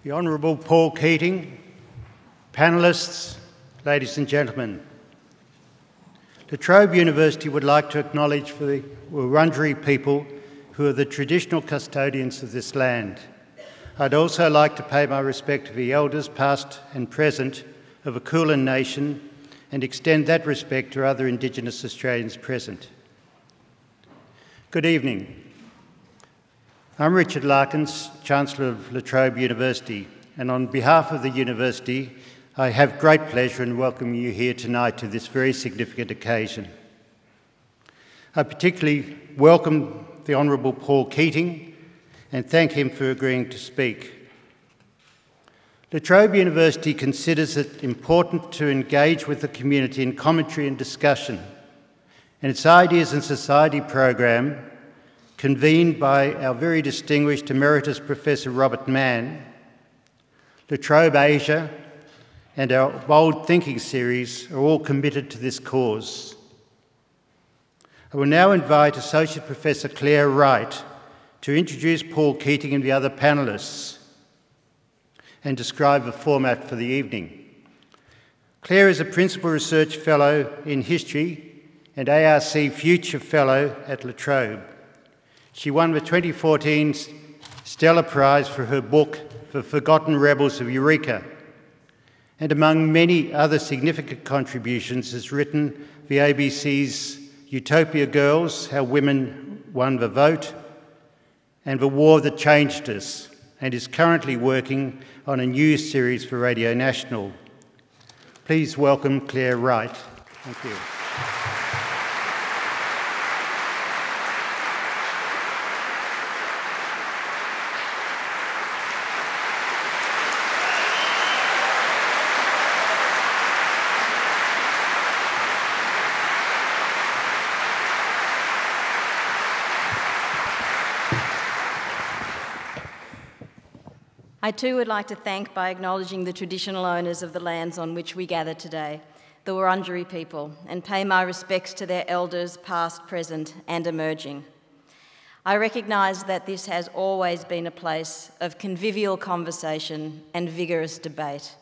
The Honourable Paul Keating, panellists, ladies and gentlemen. La Trobe University would like to acknowledge the Wurundjeri people who are the traditional custodians of this land. I'd also like to pay my respect to the elders past and present of the Kulin Nation and extend that respect to other Indigenous Australians present. Good evening. I'm Richard Larkins, Chancellor of La Trobe University, and on behalf of the University, I have great pleasure in welcoming you here tonight to this very significant occasion. I particularly welcome the Honourable Paul Keating and thank him for agreeing to speak. La Trobe University considers it important to engage with the community in commentary and discussion, and its Ideas in Society program, convened by our very distinguished Emeritus Professor Robert Mann, La Trobe Asia, and our Bold Thinking series are all committed to this cause. I will now invite Associate Professor Claire Wright to introduce Paul Keating and the other panellists and describe the format for the evening. Claire is a Principal Research Fellow in History and ARC Future Fellow at La Trobe. She won the 2014 Stella Prize for her book, The Forgotten Rebels of Eureka, and among many other significant contributions has written the ABC's Utopia Girls, How Women Won the Vote, and The War That Changed Us, and is currently working on a new series for Radio National. Please welcome Claire Wright. Thank you. I too would like to thank by acknowledging the traditional owners of the lands on which we gather today, the Wurundjeri people, and pay my respects to their elders past, present and emerging. I recognise that this has always been a place of convivial conversation and vigorous debate.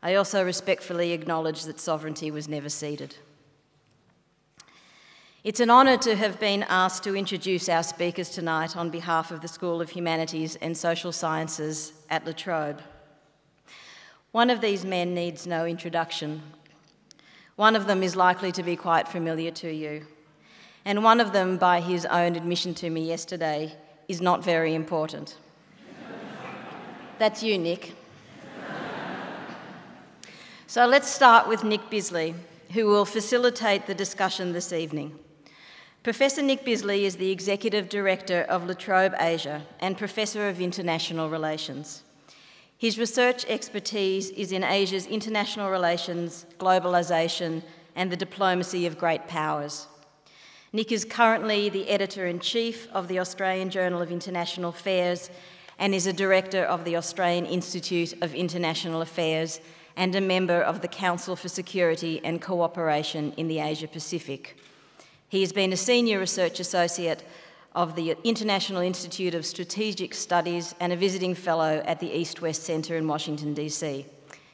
I also respectfully acknowledge that sovereignty was never ceded. It's an honour to have been asked to introduce our speakers tonight on behalf of the School of Humanities and Social Sciences at La Trobe. One of these men needs no introduction. One of them is likely to be quite familiar to you. And one of them, by his own admission to me yesterday, is not very important. That's you, Nick. So let's start with Nick Bisley, who will facilitate the discussion this evening. Professor Nick Bisley is the Executive Director of La Trobe Asia and Professor of International Relations. His research expertise is in Asia's international relations, globalisation, and the diplomacy of great powers. Nick is currently the Editor-in-Chief of the Australian Journal of International Affairs and is a Director of the Australian Institute of International Affairs and a member of the Council for Security and Cooperation in the Asia-Pacific. He has been a Senior Research Associate of the International Institute of Strategic Studies and a Visiting Fellow at the East-West Centre in Washington, DC.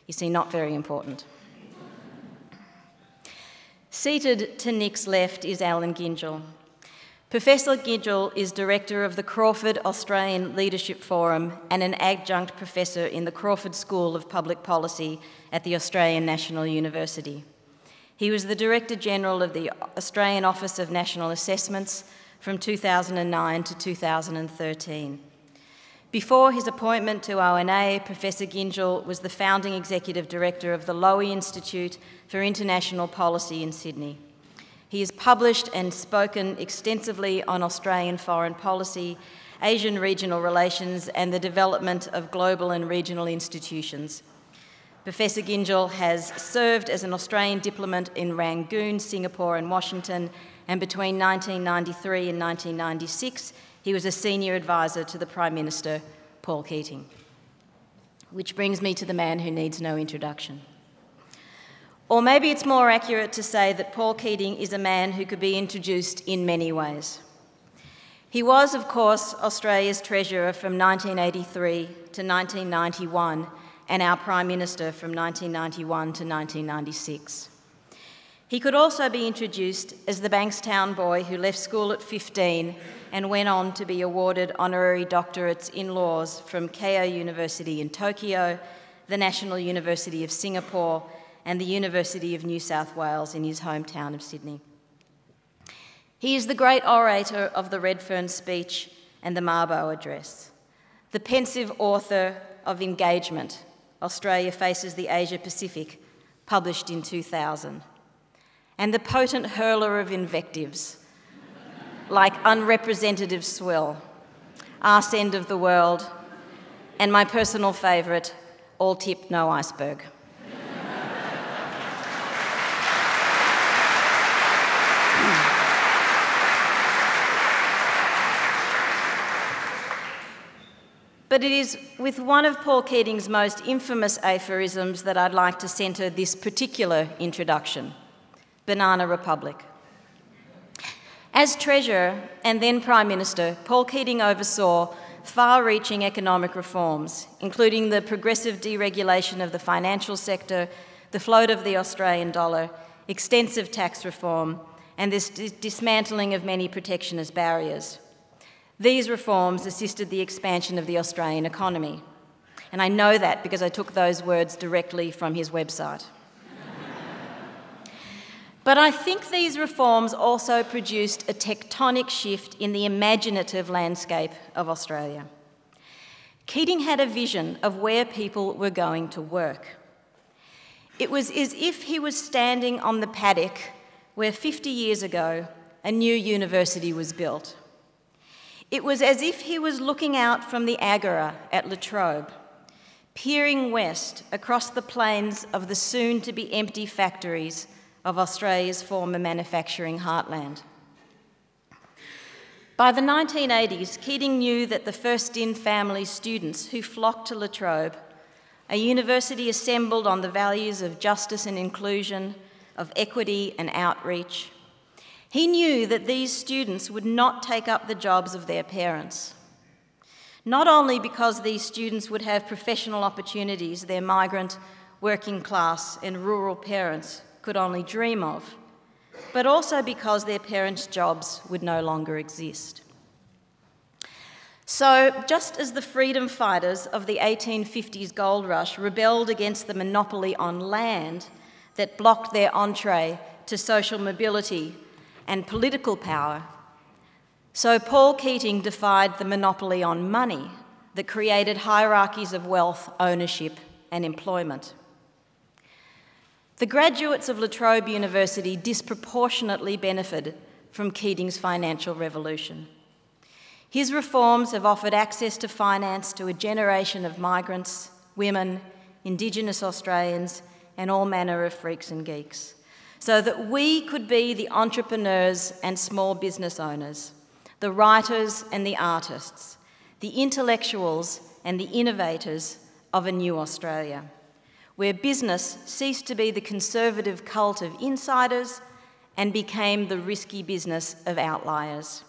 You see, not very important. Seated to Nick's left is Allan Gyngell. Professor Gyngell is Director of the Crawford Australian Leadership Forum and an Adjunct Professor in the Crawford School of Public Policy at the Australian National University. He was the Director-General of the Australian Office of National Assessments from 2009 to 2013. Before his appointment to ONA, Professor Gyngell was the founding Executive Director of the Lowy Institute for International Policy in Sydney. He has published and spoken extensively on Australian foreign policy, Asian regional relations, and the development of global and regional institutions. Professor Gyngell has served as an Australian diplomat in Rangoon, Singapore and Washington, and between 1993 and 1996, he was a senior advisor to the Prime Minister, Paul Keating. Which brings me to the man who needs no introduction. Or maybe it's more accurate to say that Paul Keating is a man who could be introduced in many ways. He was, of course, Australia's Treasurer from 1983 to 1991 and our Prime Minister from 1991 to 1996. He could also be introduced as the Bankstown boy who left school at 15 and went on to be awarded honorary doctorates in laws from Keio University in Tokyo, the National University of Singapore, and the University of New South Wales in his hometown of Sydney. He is the great orator of the Redfern speech and the Mabo address, the pensive author of Engagement, Australia Faces the Asia Pacific, published in 2000, and the potent hurler of invectives, like unrepresentative swill, arse end of the world, and my personal favourite, all tip, no iceberg. But it is with one of Paul Keating's most infamous aphorisms that I'd like to centre this particular introduction, Banana Republic. As Treasurer and then Prime Minister, Paul Keating oversaw far-reaching economic reforms, including the progressive deregulation of the financial sector, the float of the Australian dollar, extensive tax reform, and this dismantling of many protectionist barriers. These reforms assisted the expansion of the Australian economy. And I know that because I took those words directly from his website. But I think these reforms also produced a tectonic shift in the imaginative landscape of Australia. Keating had a vision of where people were going to work. It was as if he was standing on the paddock where 50 years ago a new university was built. It was as if he was looking out from the Agora at Trobe, peering west across the plains of the soon-to-be-empty factories of Australia's former manufacturing heartland. By the 1980s, Keating knew that the first-in family students who flocked to Trobe, a university assembled on the values of justice and inclusion, of equity and outreach, he knew that these students would not take up the jobs of their parents. Not only because these students would have professional opportunities their migrant, working class and rural parents could only dream of, but also because their parents' jobs would no longer exist. So, just as the freedom fighters of the 1850s gold rush rebelled against the monopoly on land that blocked their entree to social mobility and political power, so Paul Keating defied the monopoly on money that created hierarchies of wealth, ownership and employment. The graduates of La Trobe University disproportionately benefited from Keating's financial revolution. His reforms have offered access to finance to a generation of migrants, women, Indigenous Australians and all manner of freaks and geeks, so that we could be the entrepreneurs and small business owners, the writers and the artists, the intellectuals and the innovators of a new Australia, where business ceased to be the conservative cult of insiders and became the risky business of outliers.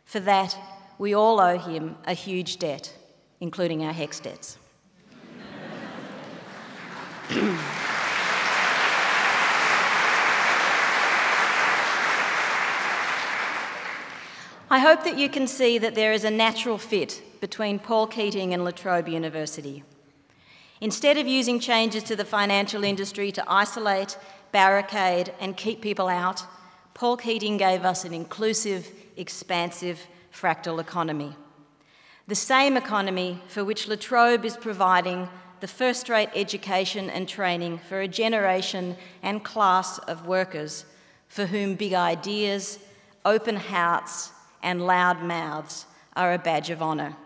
For that, we all owe him a huge debt, including our HECS debts. I hope that you can see that there is a natural fit between Paul Keating and La Trobe University. Instead of using changes to the financial industry to isolate, barricade and keep people out, Paul Keating gave us an inclusive, expansive, fractal economy. The same economy for which La Trobe is providing the first-rate education and training for a generation and class of workers for whom big ideas, open hearts and loud mouths are a badge of honour.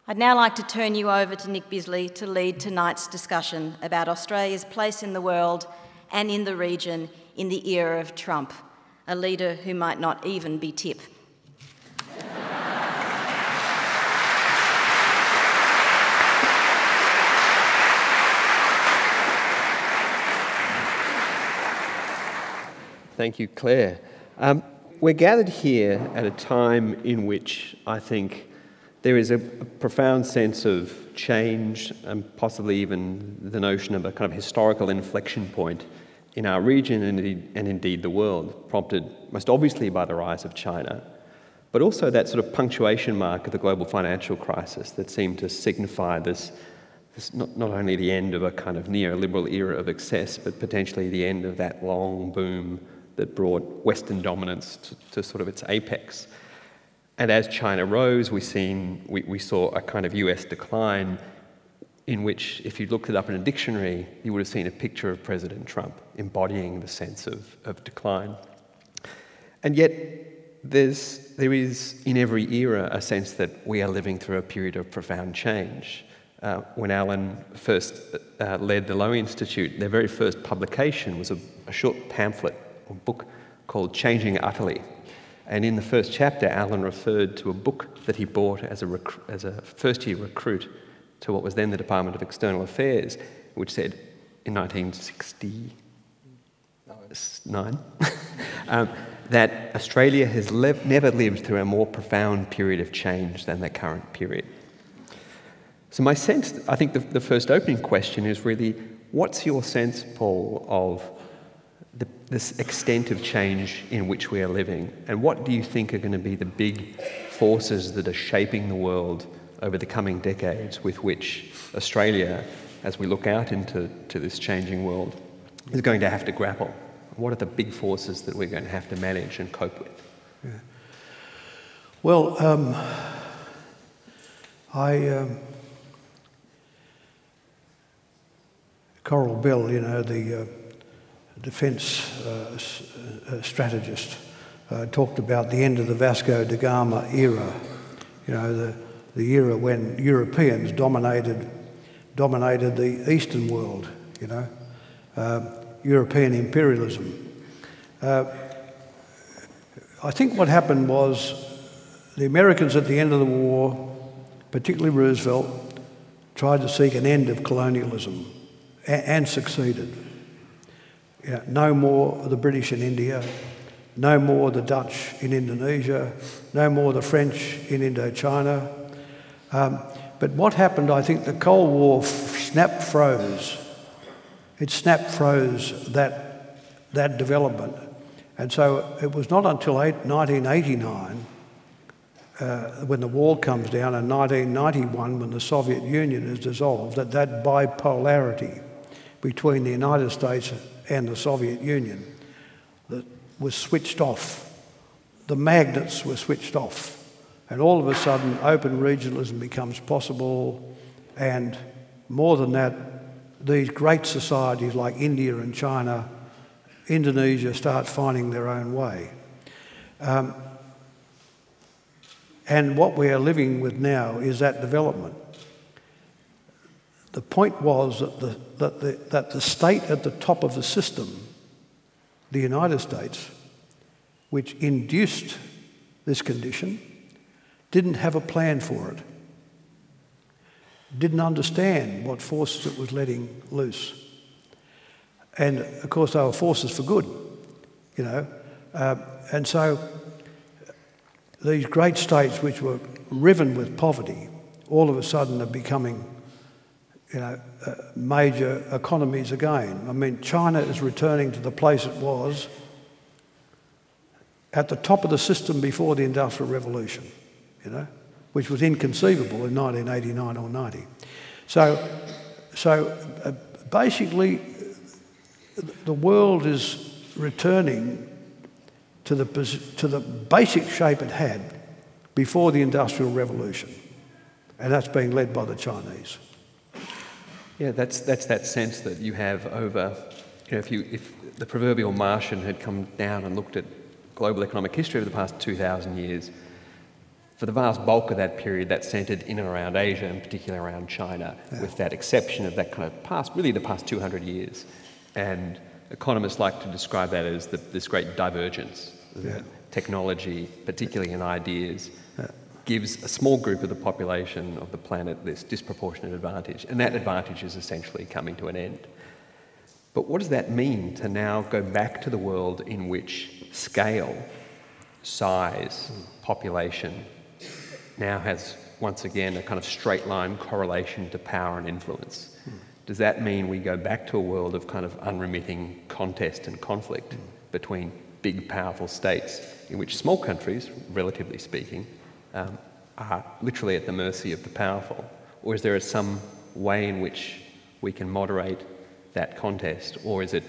I'd now like to turn you over to Nick Bisley to lead tonight's discussion about Australia's place in the world and in the region in the era of Trump, a leader who might not even be tip. Thank you, Claire. we're gathered here at a time in which I think there is a profound sense of change and possibly even the notion of a kind of historical inflection point in our region and indeed the world, prompted most obviously by the rise of China, but also that sort of punctuation mark of the global financial crisis that seemed to signify this not only the end of a kind of neoliberal era of excess, but potentially the end of that long boom that brought Western dominance to sort of its apex. And as China rose, we saw a kind of US decline in which, if you looked it up in a dictionary, you would have seen a picture of President Trump embodying the sense of decline. And yet, there is in every era a sense that we are living through a period of profound change. When Allan first led the Lowy Institute, their very first publication was a short pamphlet or book called Changing Utterly. And in the first chapter, Allan referred to a book that he bought as a first-year recruit to what was then the Department of External Affairs, which said in 1969 that Australia has never lived through a more profound period of change than the current period. So my sense, I think the first opening question is really, what's your sense, Paul, of this extent of change in which we are living? And what do you think are going to be the big forces that are shaping the world over the coming decades with which Australia, as we look out into this changing world, is going to have to grapple? What are the big forces that we're going to have to manage and cope with? Yeah. Well, Coral Bell, the defence strategist, talked about the end of the Vasco de Gama era, the era when Europeans dominated the Eastern world, European imperialism. I think what happened was the Americans at the end of the war, particularly Roosevelt, tried to seek an end of colonialism and succeeded. No more the British in India, no more the Dutch in Indonesia, no more the French in Indochina. But what happened, I think the Cold War snap froze. It snap froze that development. And so it was not until 1989, when the wall comes down, and 1991, when the Soviet Union is dissolved, that bipolarity between the United States and the Soviet Union that was switched off. The magnets were switched off. And all of a sudden, open regionalism becomes possible. And more than that, these great societies like India and China, Indonesia, start finding their own way. And what we are living with now is that development. The point was that the state at the top of the system, the United States, which induced this condition, didn't have a plan for it, didn't understand what forces it was letting loose. And of course they were forces for good, and so these great states which were riven with poverty all of a sudden are becoming major economies again. I mean, China is returning to the place it was at the top of the system before the Industrial Revolution, which was inconceivable in 1989 or 90. So basically, the world is returning to the basic shape it had before the Industrial Revolution, and that's being led by the Chinese. Yeah, that's that sense that you have over, if the proverbial Martian had come down and looked at global economic history over the past 2,000 years, for the vast bulk of that period, that's centred in and around Asia, and particularly around China, with that exception of that kind of the past 200 years. And economists like to describe that as this great divergence. Technology, particularly in ideas, gives a small group of the population of the planet this disproportionate advantage, and that advantage is essentially coming to an end. But what does that mean to now go back to the world in which scale size, population, now has once again a kind of straight line correlation to power and influence. Does that mean we go back to a world of kind of unremitting contest and conflict between big, powerful states in which small countries, relatively speaking, are literally at the mercy of the powerful? Or is there some way in which we can moderate that contest? Or is it,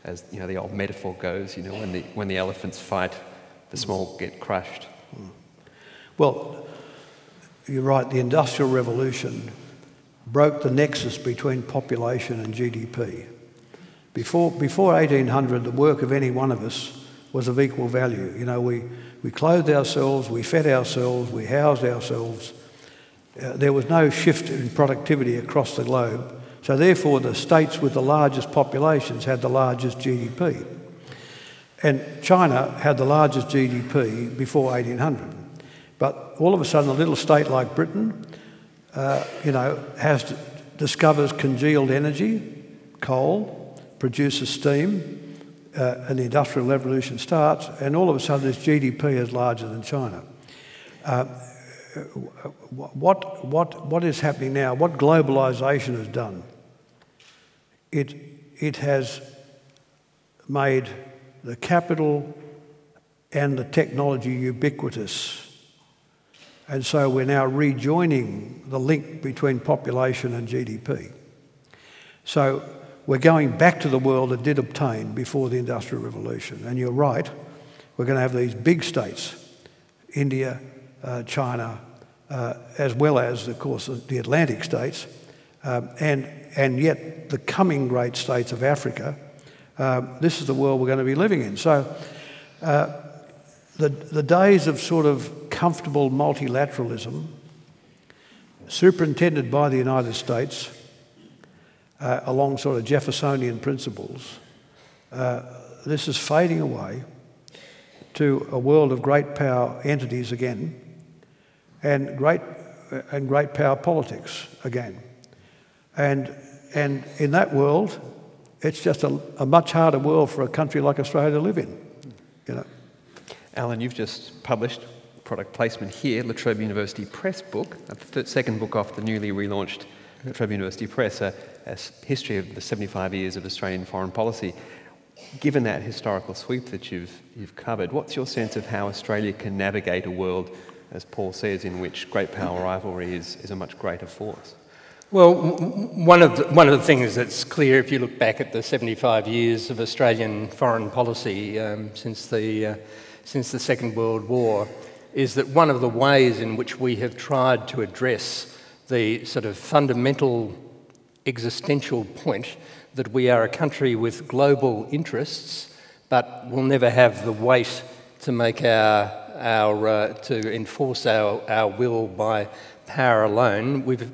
as you know, the old metaphor goes, you know, when the elephants fight, the small get crushed? Well, you're right, the Industrial Revolution broke the nexus between population and GDP. Before 1800, the work of any one of us was of equal value. You know, we clothed ourselves, we fed ourselves, we housed ourselves. There was no shift in productivity across the globe. So therefore, the states with the largest populations had the largest GDP. And China had the largest GDP before 1800. But all of a sudden, a little state like Britain, you know, discovers congealed energy, coal, produces steam, and the Industrial Revolution starts, and all of a sudden its GDP is larger than China. What is happening now, what globalisation has done, it has made the capital and the technology ubiquitous. And so we're now rejoining the link between population and GDP. So we're going back to the world that did obtain before the Industrial Revolution. And you're right, we're going to have these big states, India, China, as well as, of course, the Atlantic states, and yet the coming great states of Africa. This is the world we're going to be living in. So the days of sort of comfortable multilateralism, superintended by the United States, along sort of Jeffersonian principles, this is fading away to a world of great power entities again, and great power politics again. And in that world, it's just a much harder world for a country like Australia to live in, you know. Allan, you've just published product placement here, La Trobe University Press book, the second book off the newly relaunched La Trobe University Press, a history of the 75 years of Australian foreign policy. Given that historical sweep that you've covered, what's your sense of how Australia can navigate a world, as Paul says, in which great power rivalry is a much greater force? Well, one of the things that's clear if you look back at the 75 years of Australian foreign policy since the Second World War is that one of the ways in which we have tried to address the sort of fundamental existential point that we are a country with global interests, but will never have the weight to make to enforce our will by power alone. We've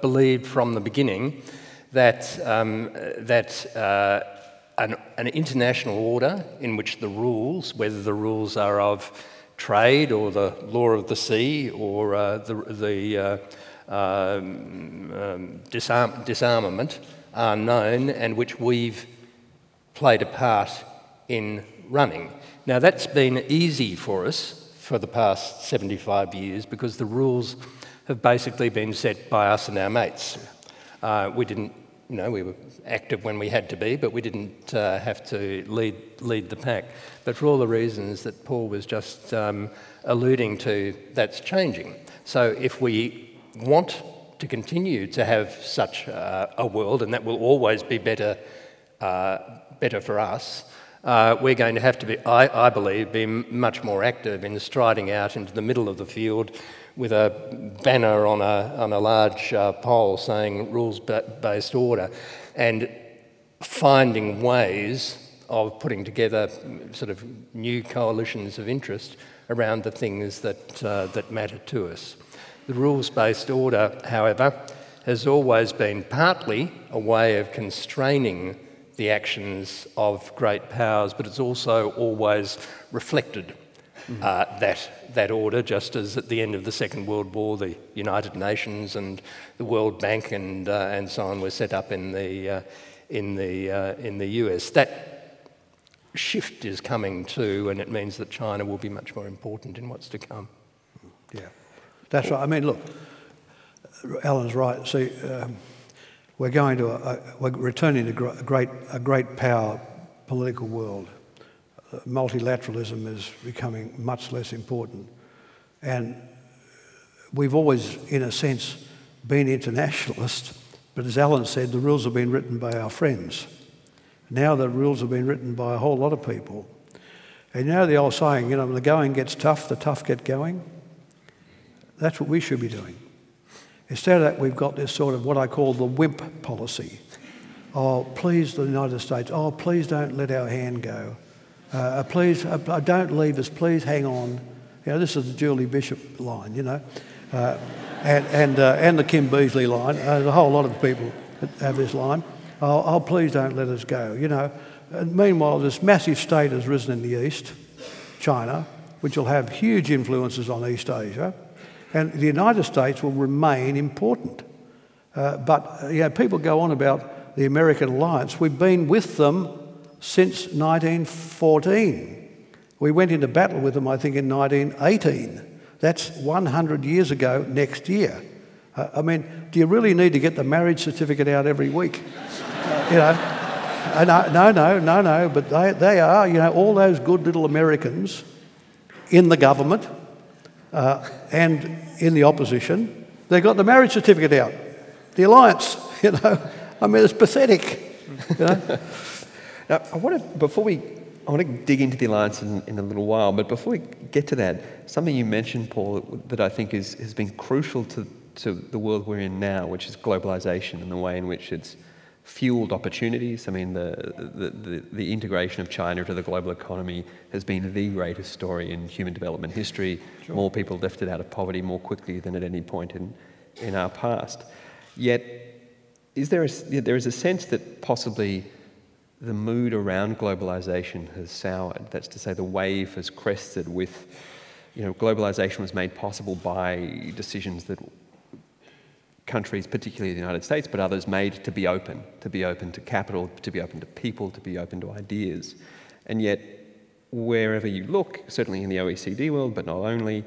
believed from the beginning that an international order in which the rules, whether the rules are of trade or the law of the sea or the disarmament, are known and which we've played a part in running. Now that's been easy for us for the past 75 years because the rules have basically been set by us and our mates. We didn't, you know, we were active when we had to be, but we didn't have to lead the pack. But for all the reasons that Paul was just alluding to, that's changing. So if we want to continue to have such a world, and that will always be better for us, we're going to have to be, I believe, be much more active in striding out into the middle of the field with a banner on a large pole saying rules-based order, and finding ways of putting together sort of new coalitions of interest around the things that matter to us. The rules-based order, however, has always been partly a way of constraining the actions of great powers, but it's also always reflected that order, just as at the end of the Second World War, the United Nations and the World Bank and so on were set up in the US. That shift is coming too, and it means that China will be much more important in what's to come. Yeah, that's right. I mean, look, Allan's right. See, we're returning to a great power political world. Multilateralism is becoming much less important, and we've always, in a sense, been internationalists. But as Allan said, the rules have been written by our friends. Now the rules have been written by a whole lot of people. And you know the old saying, when the going gets tough, the tough get going? That's what we should be doing. Instead of that, we've got this sort of what I call the wimp policy. Oh, please, the United States, oh, please don't let our hand go. Please, don't leave us, please hang on. This is the Julie Bishop line, and the Kim Beazley line. There's a whole lot of people that have this line. Oh, please don't let us go, And meanwhile, this massive state has risen in the East, China, which will have huge influences on East Asia. And the United States will remain important. But people go on about the American alliance. We've been with them since 1914. We went into battle with them, I think, in 1918. That's 100 years ago next year. Do you really need to get the marriage certificate out every week? No, but they are, all those good little Americans in the government and in the opposition, they got the marriage certificate out. The alliance, it's pathetic. Now, I want to dig into the alliance in a little while, but before we get to that, something you mentioned, Paul, that I think has been crucial to the world we're in now, which is globalisation and the way in which it's fueled opportunities. The integration of China into the global economy has been the greatest story in human development history. Sure. More people lifted out of poverty more quickly than at any point in our past. Yet, there is a sense that possibly the mood around globalisation has soured. That's to say, the wave has crested with, globalisation was made possible by decisions that countries, particularly the United States, but others, made to be open to capital, to be open to people, to be open to ideas. And yet, wherever you look, certainly in the OECD world, but not only,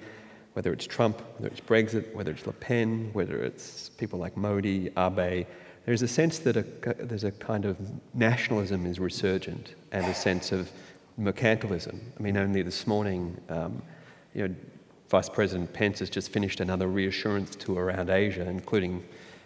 whether it's Trump, whether it's Brexit, whether it's Le Pen, whether it's people like Modi, Abe, there's a sense that there's a kind of nationalism is resurgent and a sense of mercantilism. Only this morning, Vice President Pence has just finished another reassurance tour around Asia, including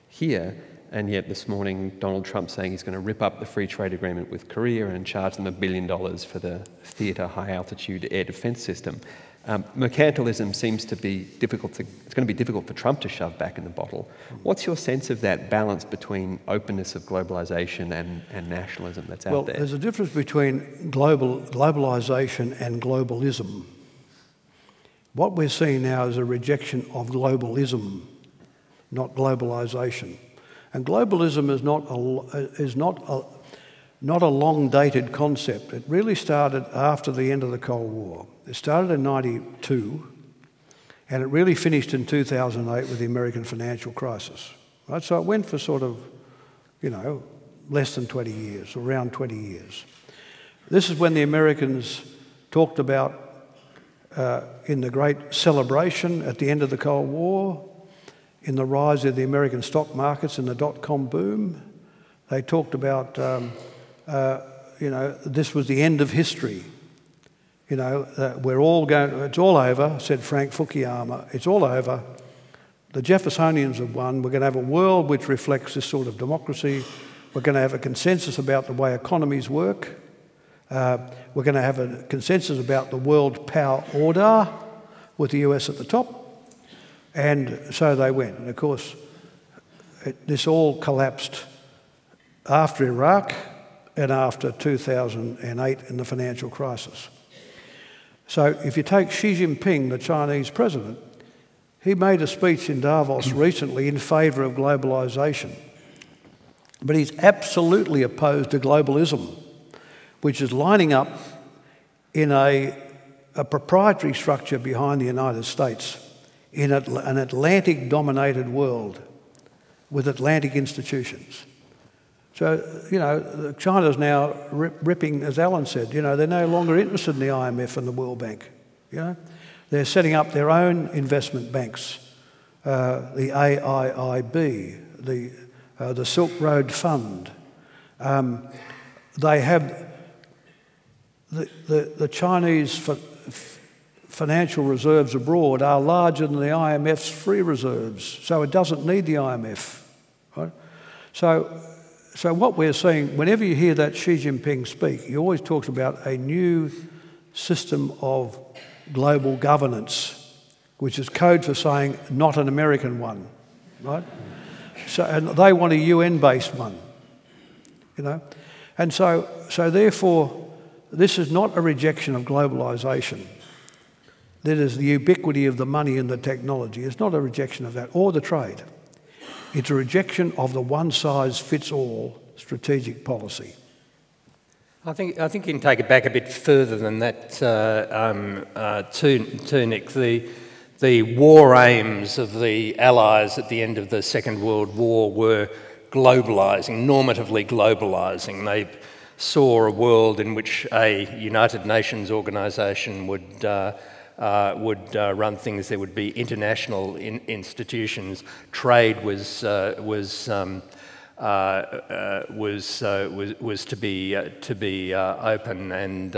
here, and yet this morning Donald Trump saying he's going to rip up the free trade agreement with Korea and charge them $1 billion for the theatre high-altitude air defence system. Mercantilism seems to be difficult it's going to be difficult for Trump to shove back in the bottle. What's your sense of that balance between openness of globalisation and nationalism that's out there? Well, there's a difference between globalisation and globalism. What we're seeing now is a rejection of globalism, not globalisation. And globalism is not a long-dated concept. It really started after the end of the Cold War. It started in 1992, and it really finished in 2008 with the American financial crisis. Right? So it went for sort of, less than 20 years, around 20 years. This is when the Americans talked about in the great celebration at the end of the Cold War, in the rise of the American stock markets and the dot-com boom. They talked about, this was the end of history. We're all going, it's all over, said Frank Fukuyama, it's all over. The Jeffersonians have won. We're going to have a world which reflects this sort of democracy. We're going to have a consensus about the way economies work. We're going to have a consensus about the world power order with the US at the top. And so they went. And of course, this all collapsed after Iraq and after 2008 in the financial crisis. So if you take Xi Jinping, the Chinese president, he made a speech in Davos recently in favour of globalisation. But he's absolutely opposed to globalism, which is lining up in a proprietary structure behind the United States in an Atlantic-dominated world with Atlantic institutions. So, you know, China's now ripping, as Allan said, you know, they're no longer interested in the IMF and the World Bank, you know. They're setting up their own investment banks, the AIIB, the Silk Road Fund. They have the Chinese financial reserves abroad are larger than the IMF's free reserves, so it doesn't need the IMF, right? So what we're seeing, whenever you hear that Xi Jinping speak, he always talks about a new system of global governance, which is code for saying not an American one, right? So, and they want a UN-based one, you know? And so therefore, this is not a rejection of globalisation. That is the ubiquity of the money and the technology. It's not a rejection of that, or the trade. It's a rejection of the one-size-fits-all strategic policy. I think you can take it back a bit further than that, to Nick. The war aims of the Allies at the end of the Second World War were globalising, normatively globalising. They saw a world in which a United Nations organisation would run things. There would be international institutions. Trade was to be open and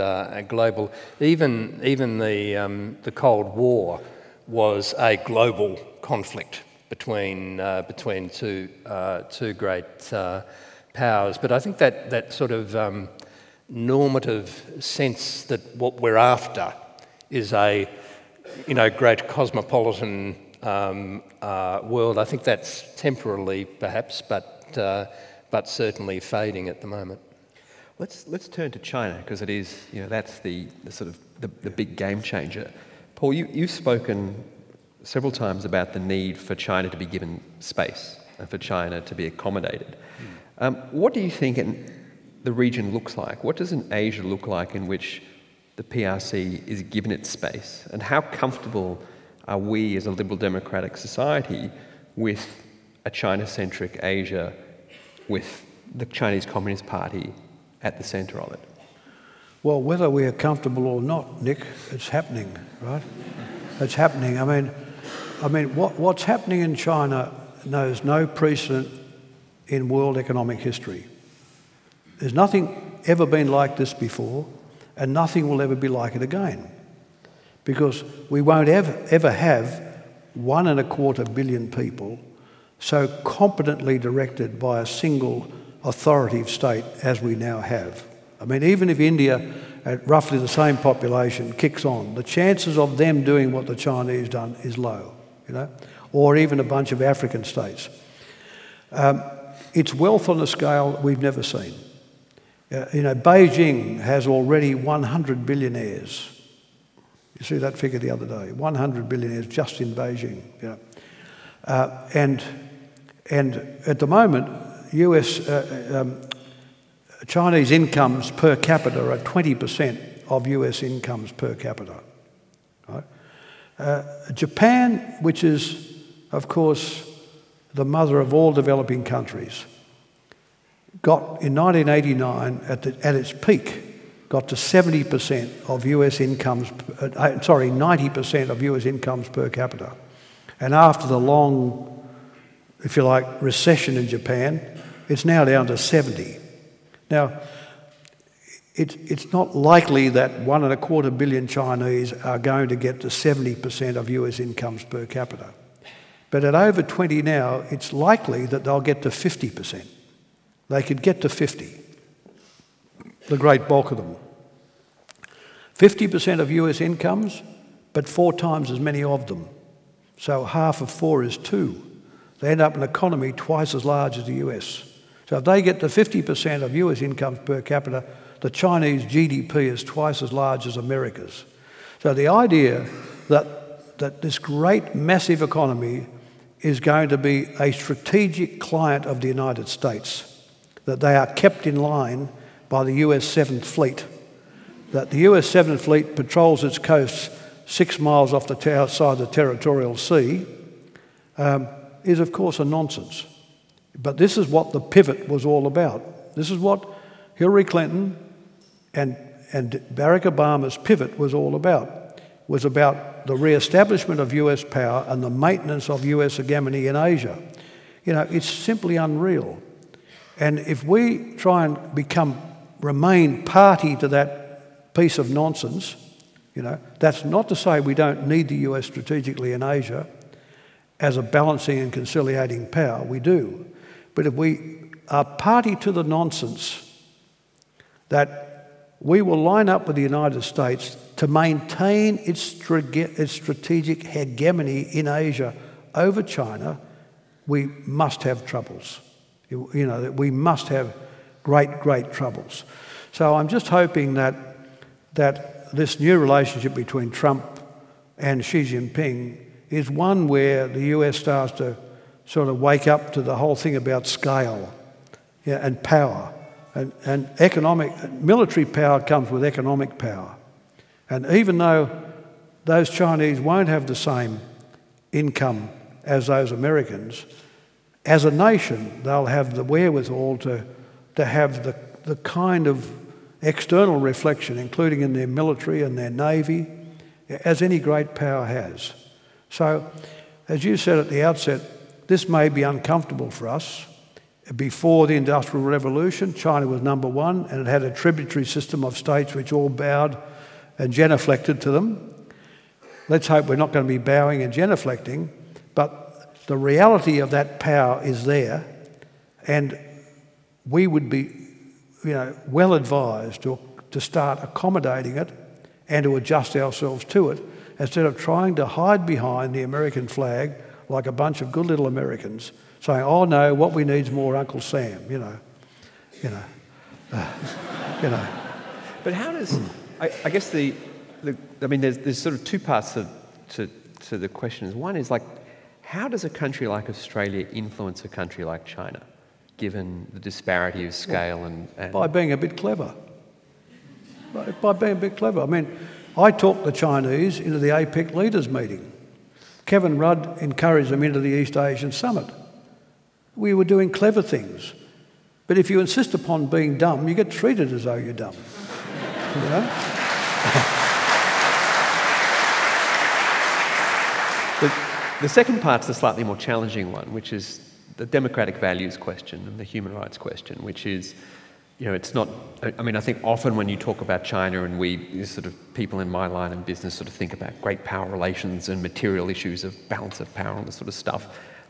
global. Even the Cold War was a global conflict between two great powers. But I think that sort of normative sense that what we're after is a great cosmopolitan world. I think that's temporarily perhaps, but certainly fading at the moment. Let's turn to China, because it is, that's the sort of the big game changer. Paul, you've spoken several times about the need for China to be given space and for China to be accommodated. What do you think the region looks like? What does an Asia look like in which the PRC is given its space? And how comfortable are we as a liberal democratic society with a China-centric Asia with the Chinese Communist Party at the centre of it? Well, whether we are comfortable or not, Nick, it's happening, right? It's happening. I mean, what's happening in China knows no precedent in world economic history. There's nothing ever been like this before, and nothing will ever be like it again, because we won't ever have 1.25 billion people so competently directed by a single authoritative state as we now have. I mean, even if India, at roughly the same population, kicks on, the chances of them doing what the Chinese done is low, or even a bunch of African states. It's wealth on a scale we've never seen. Beijing has already 100 billionaires. You see that figure the other day, 100 billionaires just in Beijing. And at the moment, Chinese incomes per capita are 20% of US incomes per capita. Right? Japan, which is, of course, the mother of all developing countries, got in 1989 at its peak, got to 70% of US incomes, 90% of US incomes per capita. And after the long, if you like, recession in Japan, it's now down to 70. Now, it's not likely that 1.25 billion Chinese are going to get to 70% of US incomes per capita. But at over 20 now, it's likely that they'll get to 50%. They could get to 50, the great bulk of them. 50% of US incomes, but 4 times as many of them. So half of 4 is 2. They end up in an economy twice as large as the US. So if they get to 50% of US incomes per capita, the Chinese GDP is twice as large as America's. So the idea that this great massive economy is going to be a strategic client of the United States, that they are kept in line by the US 7th Fleet, that the US 7th Fleet patrols its coasts 6 miles off the outside the territorial sea, is of course a nonsense. But this is what the pivot was all about. This is what Hillary Clinton and Barack Obama's pivot was all about. Was about the re-establishment of US power and the maintenance of US hegemony in Asia. You know, it's simply unreal. And if we try and remain party to that piece of nonsense, you know, that's not to say we don't need the US strategically in Asia as a balancing and conciliating power. We do. But if we are party to the nonsense that we will line up with the United States to maintain its strategic hegemony in Asia over China, we must have troubles. You know, we must have great, great troubles. So I'm just hoping that this new relationship between Trump and Xi Jinping is one where the US starts to sort of wake up to the whole thing about scale, yeah, and power. And military power comes with economic power. And even though those Chinese won't have the same income as those Americans, as a nation, they'll have the wherewithal to have the kind of external reflection, including in their military and their navy, as any great power has. So, as you said at the outset, this may be uncomfortable for us. Before the Industrial Revolution, China was #1, and it had a tributary system of states which all bowed and genuflected to them. Let's hope we're not going to be bowing and genuflecting, but the reality of that power is there, and we would be, you know, well advised to start accommodating it and to adjust ourselves to it, instead of trying to hide behind the American flag like a bunch of good little Americans, saying, "Oh no, what we need is more Uncle Sam," you know. But how does I guess I mean, there's sort of two parts to the question. One is like, how does a country like Australia influence a country like China, given the disparity of scale and by being a bit clever. By being a bit clever. I mean, I talked the Chinese into the APEC leaders meeting. Kevin Rudd encouraged them into the East Asian Summit. We were doing clever things. But if you insist upon being dumb, you get treated as though you're dumb. You know? The second part's the slightly more challenging one, which is the democratic values question and the human rights question, which is, you know, it's not, I mean, I think often when you talk about China and we sort of, people in my line of business sort of think about great power relations and material issues of balance of power and this sort of stuff.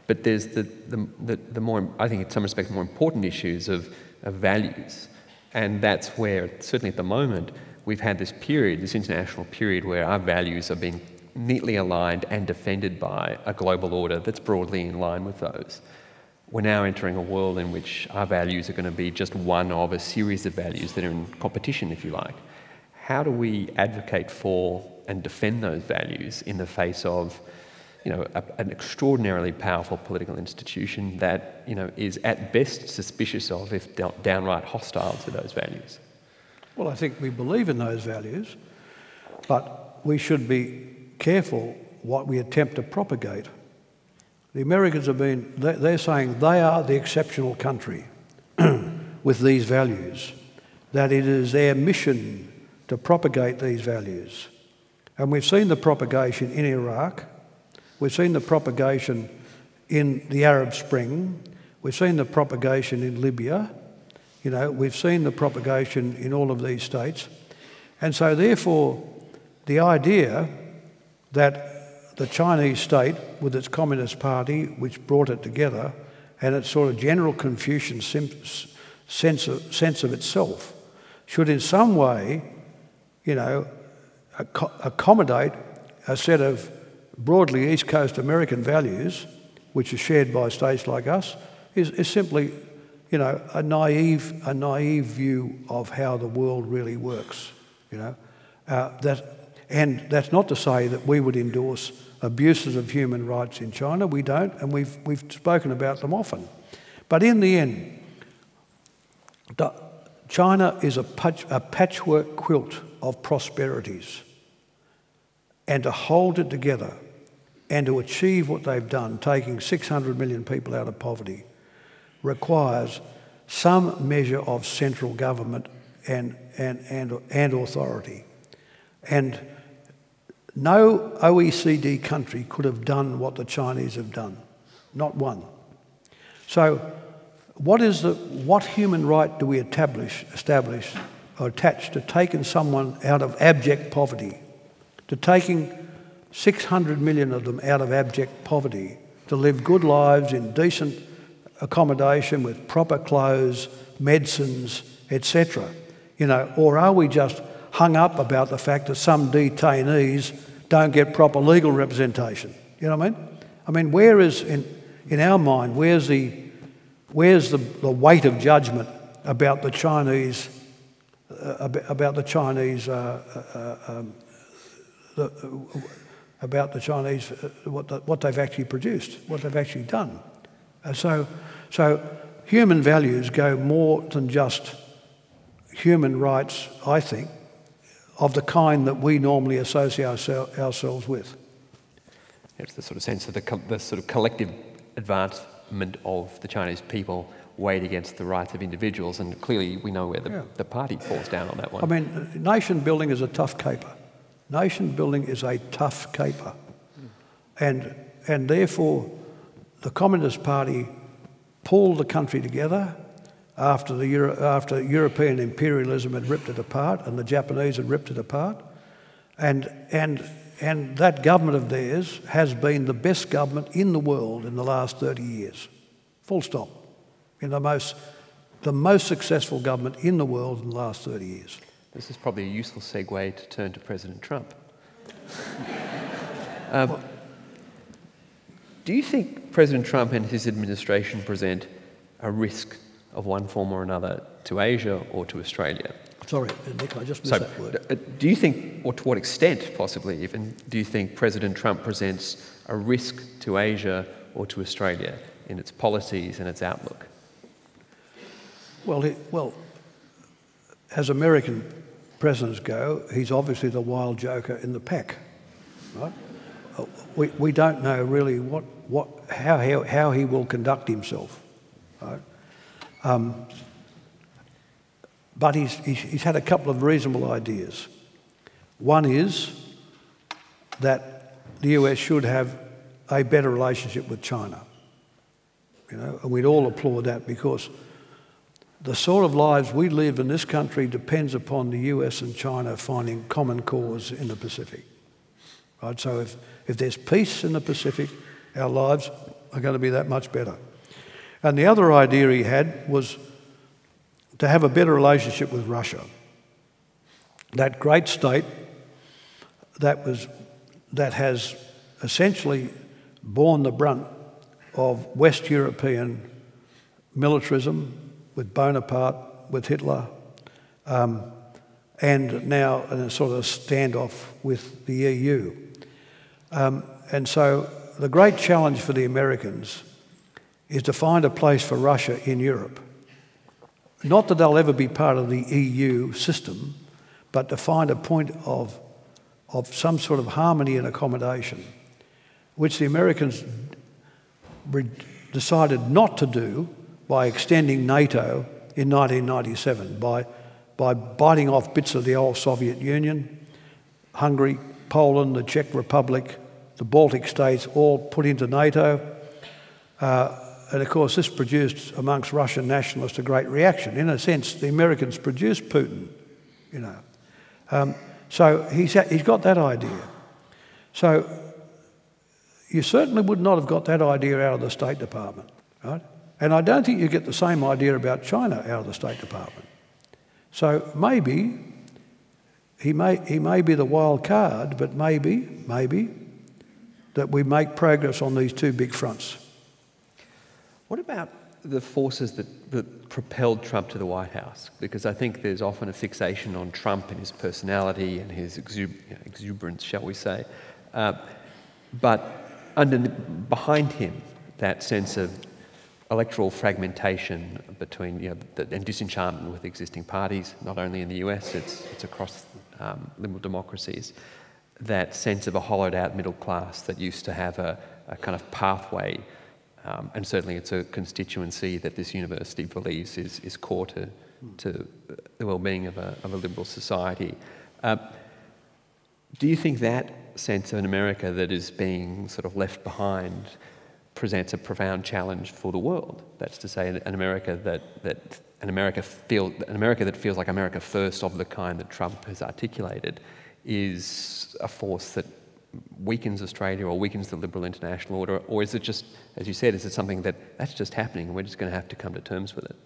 But there's the more, I think in some respects, more important issues of values. And that's where, certainly at the moment, we've had this period, this international period where our values are being neatly aligned and defended by a global order that's broadly in line with those. We're now entering a world in which our values are going to be just one of a series of values that are in competition, if you like. How do we advocate for and defend those values in the face of, you know, an extraordinarily powerful political institution that, you know, is at best suspicious of, if downright hostile to those values? Well, I think we believe in those values, but we should be careful what we attempt to propagate. The Americans have been, they're saying they are the exceptional country with these values, that it is their mission to propagate these values. And we've seen the propagation in Iraq, we've seen the propagation in the Arab Spring, we've seen the propagation in Libya, you know, we've seen the propagation in all of these states. And so therefore, the idea that the Chinese state, with its Communist Party, which brought it together, and its sort of general Confucian sense of itself, should in some way, you know, accommodate a set of broadly East Coast American values, which are shared by states like us, is simply, you know, a naive view of how the world really works. You know, and that's not to say that we would endorse abuses of human rights in China. We don't, and we've spoken about them often. But in the end, China is a patchwork quilt of prosperities. And to hold it together and to achieve what they've done, taking 600 million people out of poverty, requires some measure of central government and authority. And no OECD country could have done what the Chinese have done, not one. So what human right do we establish or attach to taking someone out of abject poverty, to taking 600 million of them out of abject poverty to live good lives in decent accommodation with proper clothes, medicines, etc.? You know, or are we just hung up about the fact that some detainees don't get proper legal representation? You know what I mean? I mean, where is, in our mind, where's the weight of judgment about the Chinese, what they've actually produced, what they've actually done? So human values go more than just human rights, I think, of the kind that we normally associate ourselves with. It's the sort of sense of the sort of collective advancement of the Chinese people weighed against the rights of individuals, and clearly we know where the party falls down on that one. I mean, nation building is a tough caper. Nation building is a tough caper. And therefore, the Communist Party pulled the country together after European imperialism had ripped it apart and the Japanese had ripped it apart. And that government of theirs has been the best government in the world in the last 30 years. Full stop. In the most successful government in the world in the last 30 years. This is probably a useful segue to turn to President Trump. Do you think President Trump and his administration present a risk of one form or another to Asia or to Australia? Sorry, Nick, I just missed that word. Do you think, or to what extent possibly even, do you think President Trump presents a risk to Asia or to Australia in its policies and its outlook? Well, as American presidents go, he's obviously the wild joker in the pack, right? We don't know really how he will conduct himself, right? But he's had a couple of reasonable ideas. One is that the US should have a better relationship with China, you know, and we'd all applaud that because the sort of lives we live in this country depends upon the US and China finding common cause in the Pacific, right? So if there's peace in the Pacific, our lives are going to be that much better. And the other idea he had was to have a better relationship with Russia. That great state that has essentially borne the brunt of West European militarism with Bonaparte, with Hitler, and now in a sort of standoff with the EU. And so the great challenge for the Americans is to find a place for Russia in Europe. Not that they'll ever be part of the EU system, but to find a point of some sort of harmony and accommodation, which the Americans decided not to do by extending NATO in 1997, by biting off bits of the old Soviet Union, Hungary, Poland, the Czech Republic, the Baltic states all put into NATO. And of course, this produced amongst Russian nationalists a great reaction. In a sense, the Americans produced Putin, you know. So he's got that idea. So you certainly would not have got that idea out of the State Department, right? And I don't think you get the same idea about China out of the State Department. So maybe he may be the wild card, but maybe that we make progress on these two big fronts. What about the forces that propelled Trump to the White House? Because I think there's often a fixation on Trump and his personality and his exuberance, shall we say. But behind him, that sense of electoral fragmentation between, and disenchantment with existing parties, not only in the US, it's across liberal democracies. That sense of a hollowed out middle class that used to have a kind of pathway And certainly it's a constituency that this university believes is core to the well-being of a liberal society. Do you think that sense of an America that is being sort of left behind presents a profound challenge for the world? That's to say, an America that feels like America first, of the kind that Trump has articulated, is a force that weakens Australia or weakens the liberal international order? Or is it just, as you said, is it something that's just happening and we're just going to have to come to terms with it?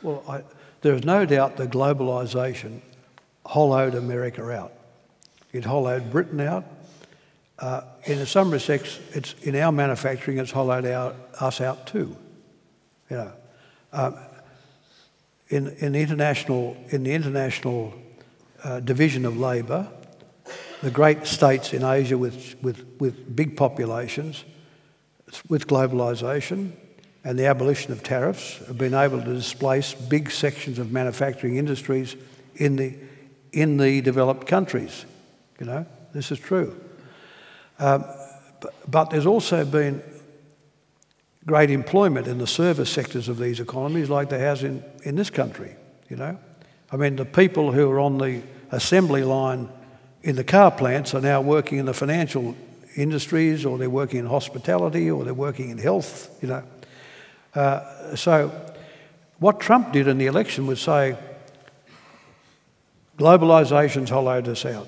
Well, there is no doubt that globalisation hollowed America out. It hollowed Britain out. In some respects, in our manufacturing, it's hollowed us out too. You know, in the international division of labour, the great states in Asia with big populations, with globalisation and the abolition of tariffs, have been able to displace big sections of manufacturing industries in the developed countries. You know, this is true. But there's also been great employment in the service sectors of these economies, like there has in this country. You know, I mean, the people who are on the assembly line in the car plants are now working in the financial industries, or they're working in hospitality, or they're working in health, you know. So what Trump did in the election was say, globalisation's hollowed us out.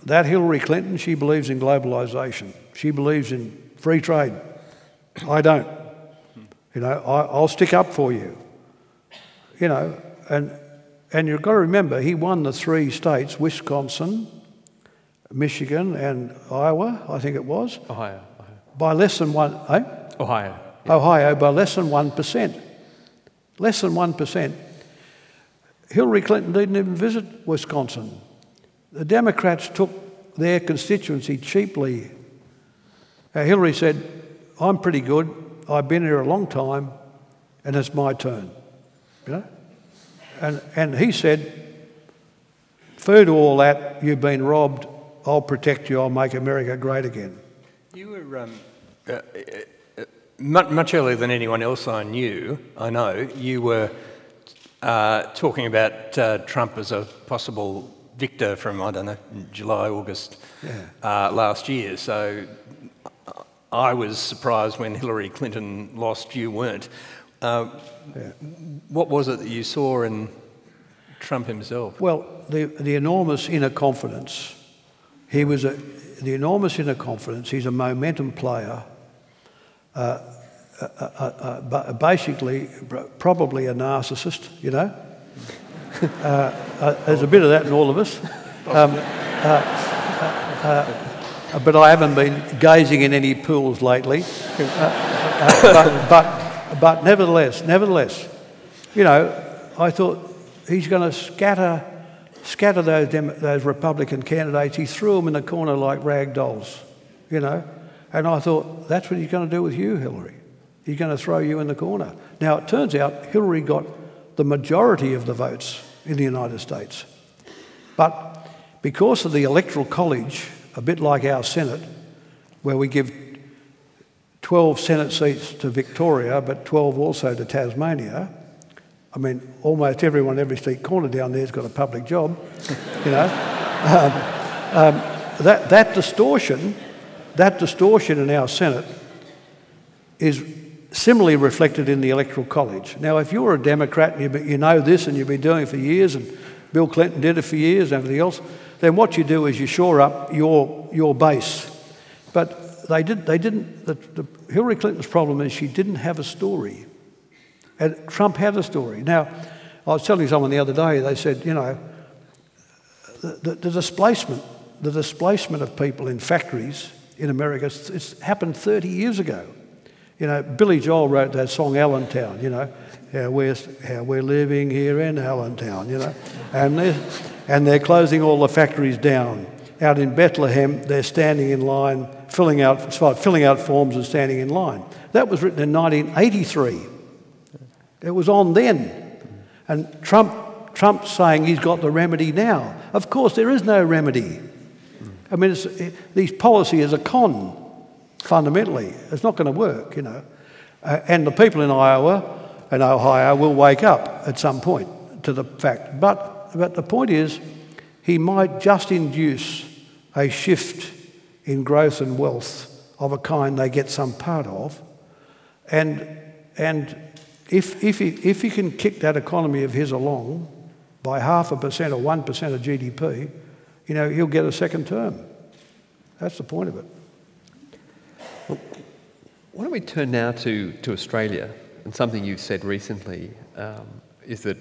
That Hillary Clinton, she believes in globalisation. She believes in free trade. I don't. You know, I'll stick up for you. You know, and you've got to remember, he won the 3 states, Wisconsin, Michigan and Iowa, I think it was. Ohio. By less than one, eh? Ohio. Yeah. Ohio, by less than 1%. Less than 1%. Hillary Clinton didn't even visit Wisconsin. The Democrats took their constituency cheaply. Hillary said, I'm pretty good, I've been here a long time, and it's my turn. You know? And he said, through to all that, you've been robbed, I'll protect you, I'll make America great again. You were, much earlier than anyone else I know, you were talking about Trump as a possible victor from, I don't know, July, August last year. So I was surprised when Hillary Clinton lost, you weren't. What was it that you saw in Trump himself? Well, the enormous inner confidence. He was the enormous inner confidence. He's a momentum player. Basically, probably a narcissist, you know. There's a bit of that in all of us. But I haven't been gazing in any pools lately. But nevertheless, you know, I thought he's going to scatter those Republican candidates. He threw them in the corner like rag dolls, you know. And I thought, that's what he's going to do with you, Hillary. He's going to throw you in the corner. Now, it turns out Hillary got the majority of the votes in the United States. But because of the Electoral College, a bit like our Senate, where we give 12 Senate seats to Victoria, but 12 also to Tasmania, I mean, almost everyone, every street corner down there's got a public job, you know. That distortion in our Senate is similarly reflected in the Electoral College. Now, if you're a Democrat and you know this and you've been doing it for years, and Bill Clinton did it for years and everything else, then what you do is you shore up your base. But they didn't. Hillary Clinton's problem is she didn't have a story, and Trump had a story. Now, I was telling someone the other day. They said, you know, the displacement of people in factories in America, it's happened 30 years ago. You know, Billy Joel wrote that song Allentown, you know, how we're living here in Allentown, you know, and they're closing all the factories down. Out in Bethlehem, they're standing in line, filling out forms and standing in line. That was written in 1983. It was on then. And Trump's saying he's got the remedy now. Of course, there is no remedy. I mean, these policy is a con, fundamentally. It's not going to work, you know. And the people in Iowa and Ohio will wake up at some point to the fact. But the point is, he might just induce a shift in growth and wealth of a kind they get some part of. And if he can kick that economy of his along by 0.5% or 1% of GDP, you know, he'll get a second term. That's the point of it. Well, why don't we turn now to Australia? And something you've said recently is that,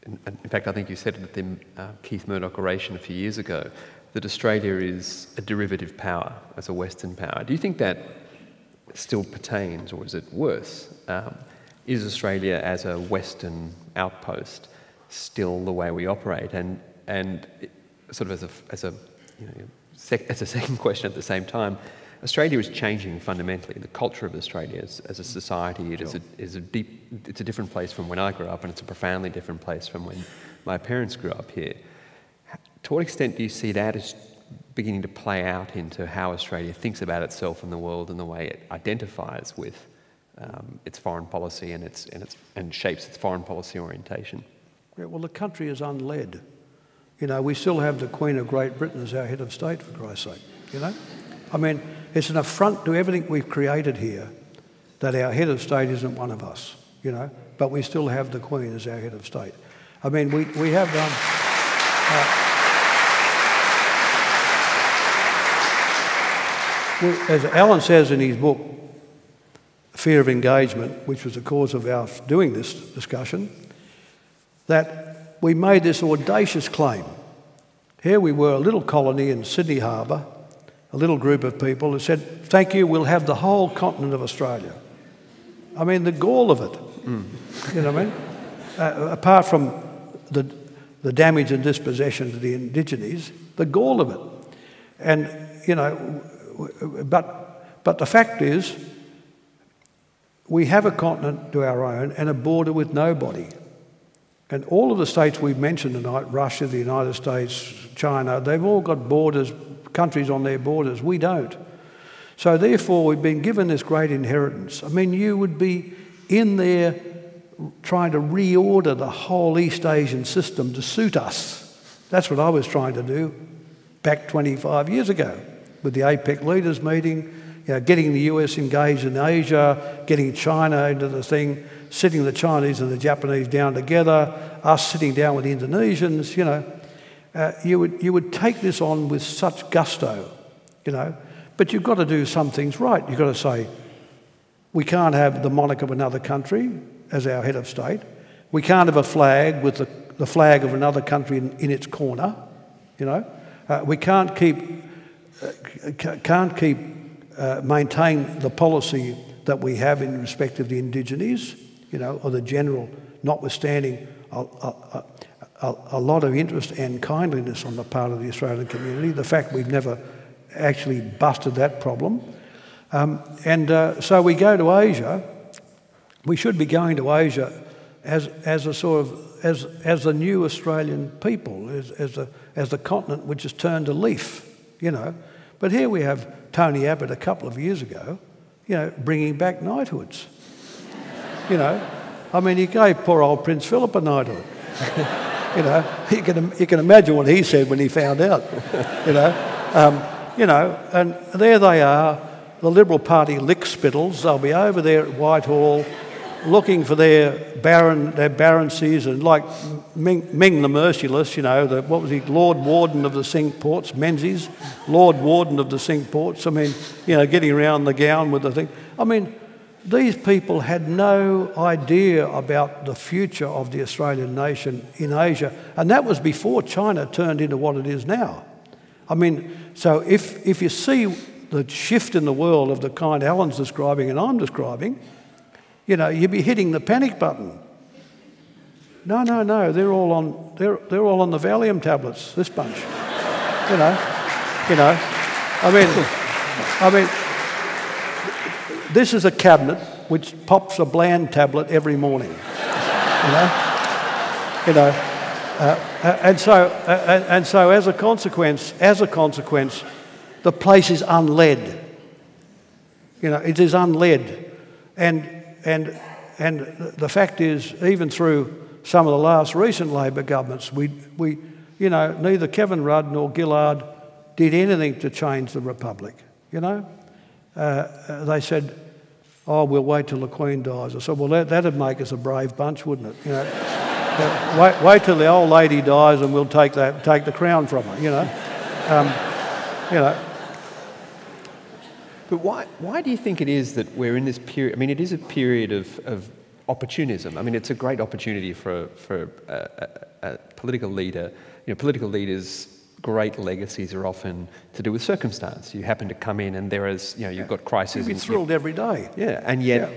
in fact, I think you said it at the Keith Murdoch oration a few years ago, that Australia is a derivative power as a Western power. Do you think that still pertains, or is it worse? Is Australia as a Western outpost still the way we operate? And sort of as a second question at the same time, Australia is changing fundamentally. The culture of Australia as a society, it's a different place from when I grew up, and it's a profoundly different place from when my parents grew up here. To what extent do you see that as beginning to play out into how Australia thinks about itself and the world and the way it identifies with its foreign policy and shapes its foreign policy orientation? Yeah, well, the country is unled. You know, we still have the Queen of Great Britain as our head of state, for Christ's sake, you know? I mean, it's an affront to everything we've created here that our head of state isn't one of us, you know, but we still have the Queen as our head of state. I mean, we have as Allan says in his book, Fear of Engagement, which was the cause of our doing this discussion, that we made this audacious claim. Here we were, a little colony in Sydney Harbour, a little group of people who said, thank you, we'll have the whole continent of Australia. I mean, the gall of it, you know what I mean? Apart from the damage and dispossession to the Indigenes, the gall of it. And, you know, but the fact is, we have a continent to our own and a border with nobody. And all of the states we've mentioned tonight, Russia, the United States, China, they've all got borders, countries on their borders. We don't. So therefore, we've been given this great inheritance. I mean, you would be in there trying to reorder the whole East Asian system to suit us. That's what I was trying to do back 25 years ago with the APEC leaders meeting, you know, getting the US engaged in Asia, getting China into the thing, sitting the Chinese and the Japanese down together, us sitting down with the Indonesians, you know. You would take this on with such gusto, you know. But you've got to do some things right. You've got to say, we can't have the monarch of another country as our head of state. We can't have a flag with the flag of another country in its corner, you know. We can't maintain the policy that we have in respect of the Indigenes, you know, or the general, notwithstanding a lot of interest and kindliness on the part of the Australian community, the fact we've never actually busted that problem. So we go to Asia. We should be going to Asia as a sort of as the new Australian people, as the continent which has turned a leaf, you know. But here we have Tony Abbott a couple of years ago, you know, bringing back knighthoods. You know, I mean, he gave poor old Prince Philip a knighthood. You know, you can imagine what he said when he found out. You know, and there they are, the Liberal Party lickspittles. They'll be over there at Whitehall, looking for their baroncies, and like Ming the Merciless, you know, what was he, Lord Warden of the Cinque Ports, Menzies, Lord Warden of the Cinque Ports. I mean, you know, getting around the gown with the thing. I mean, these people had no idea about the future of the Australian nation in Asia, and that was before China turned into what it is now. I mean, so if you see the shift in the world of the kind Allan's describing and I'm describing, you know, you'd be hitting the panic button. No, they're all on the Valium tablets, this bunch. you know. I mean, this is a cabinet which pops a bland tablet every morning. And so as a consequence, the place is unled. You know, it is unled, and the fact is, even through some of the last recent Labor governments, neither Kevin Rudd nor Gillard did anything to change the Republic. They said, "Oh, we'll wait till the Queen dies." I said, "Well, that'd make us a brave bunch, wouldn't it? Wait till the old lady dies, and we'll take the crown from her." But why do you think it is that we're in this period? I mean, it is a period of opportunism. I mean, it's a great opportunity for a political leader. Political leaders' great legacies are often to do with circumstance. You happen to come in, and there is, you've got crises. You'd be thrilled every day. Yeah, and yet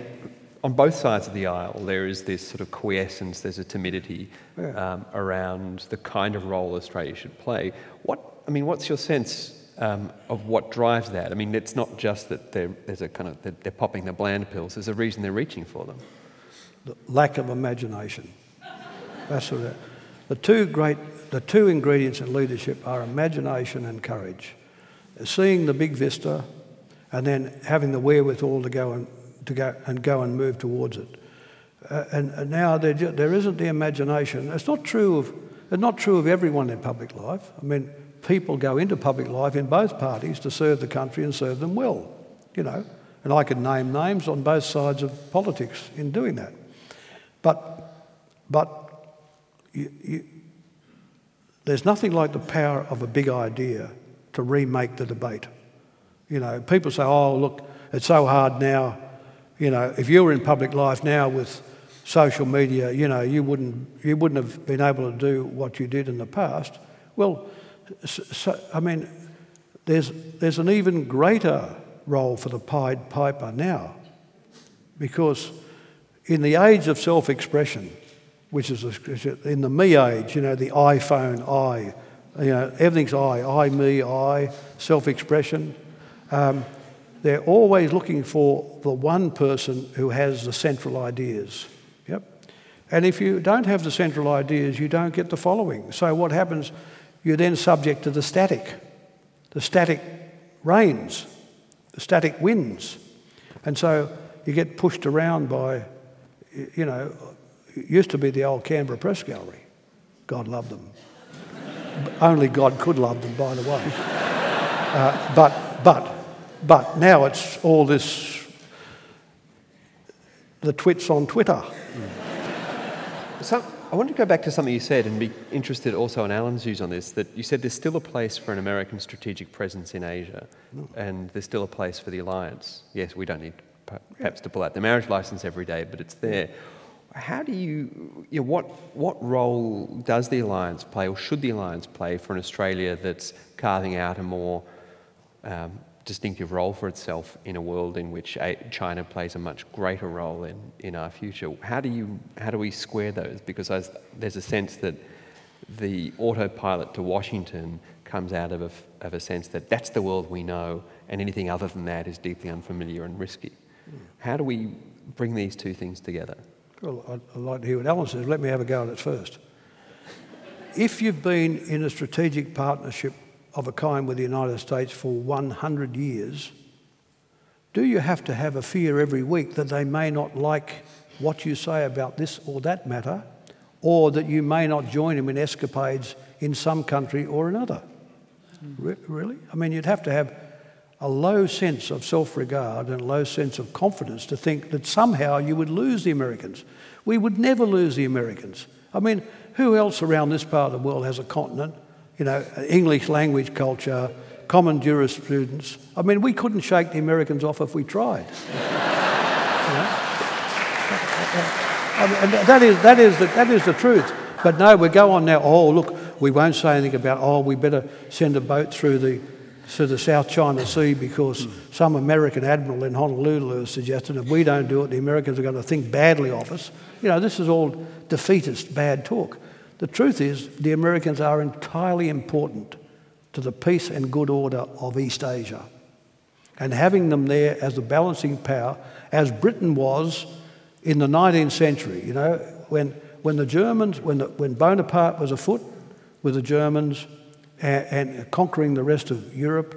on both sides of the aisle, there is this sort of quiescence. There's a timidity around the kind of role Australia should play. What's your sense of what drives that? I mean, it's not just that there's a kind of they're popping the bland pills. There's a reason they're reaching for them. The lack of imagination. That's what the two ingredients in leadership are imagination and courage. Seeing the big vista, and then having the wherewithal to go and move towards it. And now there isn't the imagination. It's not true of everyone in public life. I mean, people go into public life in both parties to serve the country and serve them well, And I could name names on both sides of politics in doing that. But there's nothing like the power of a big idea to remake the debate. People say, "Oh, look, it's so hard now." If you were in public life now with social media, you wouldn't have been able to do what you did in the past. Well, there's an even greater role for the Pied Piper now, because in the age of self-expression, which is in the me age, the iPhone, everything's I, me, I, self-expression. They're always looking for the one person who has the central ideas. Yep. And if you don't have the central ideas, you don't get the following. So what happens? You're then subject to the static. The static reigns. The static wins. And so you get pushed around by, it used to be the old Canberra Press Gallery. God loved them. Only God could love them, by the way. But now it's all this, the twits on Twitter. So I want to go back to something you said and be interested also in Allan's views on this, that you said there's still a place for an American strategic presence in Asia, and there's still a place for the alliance. Yes, we don't need perhaps to pull out the marriage license every day, but it's there. How do what role does the alliance play, or should the alliance play, for an Australia that's carving out a more distinctive role for itself in a world in which China plays a much greater role in our future? How do we square those? Because there's a sense that the autopilot to Washington comes out of a sense that that's the world we know, and anything other than that is deeply unfamiliar and risky. How do we bring these two things together? Well, I'd like to hear what Allan says. Let me have a go at it first. If you've been in a strategic partnership of a kind with the United States for 100 years, do you have to have a fear every week that they may not like what you say about this or that matter, or that you may not join them in escapades in some country or another? Really? I mean, you'd have to have a low sense of self-regard and a low sense of confidence to think that somehow you would lose the Americans. We would never lose the Americans. I mean, who else around this part of the world has a continent? English language culture, common jurisprudence. I mean, we couldn't shake the Americans off if we tried. And that is the truth. But no, we go on now, "Oh, look, we won't say anything about, we better send a boat through the South China Sea because some American admiral in Honolulu has suggested if we don't do it, the Americans are going to think badly of us." This is all defeatist, bad talk. The truth is, the Americans are entirely important to the peace and good order of East Asia. And having them there as a balancing power, as Britain was in the 19th century, when the Germans, when Bonaparte was afoot with the Germans and conquering the rest of Europe,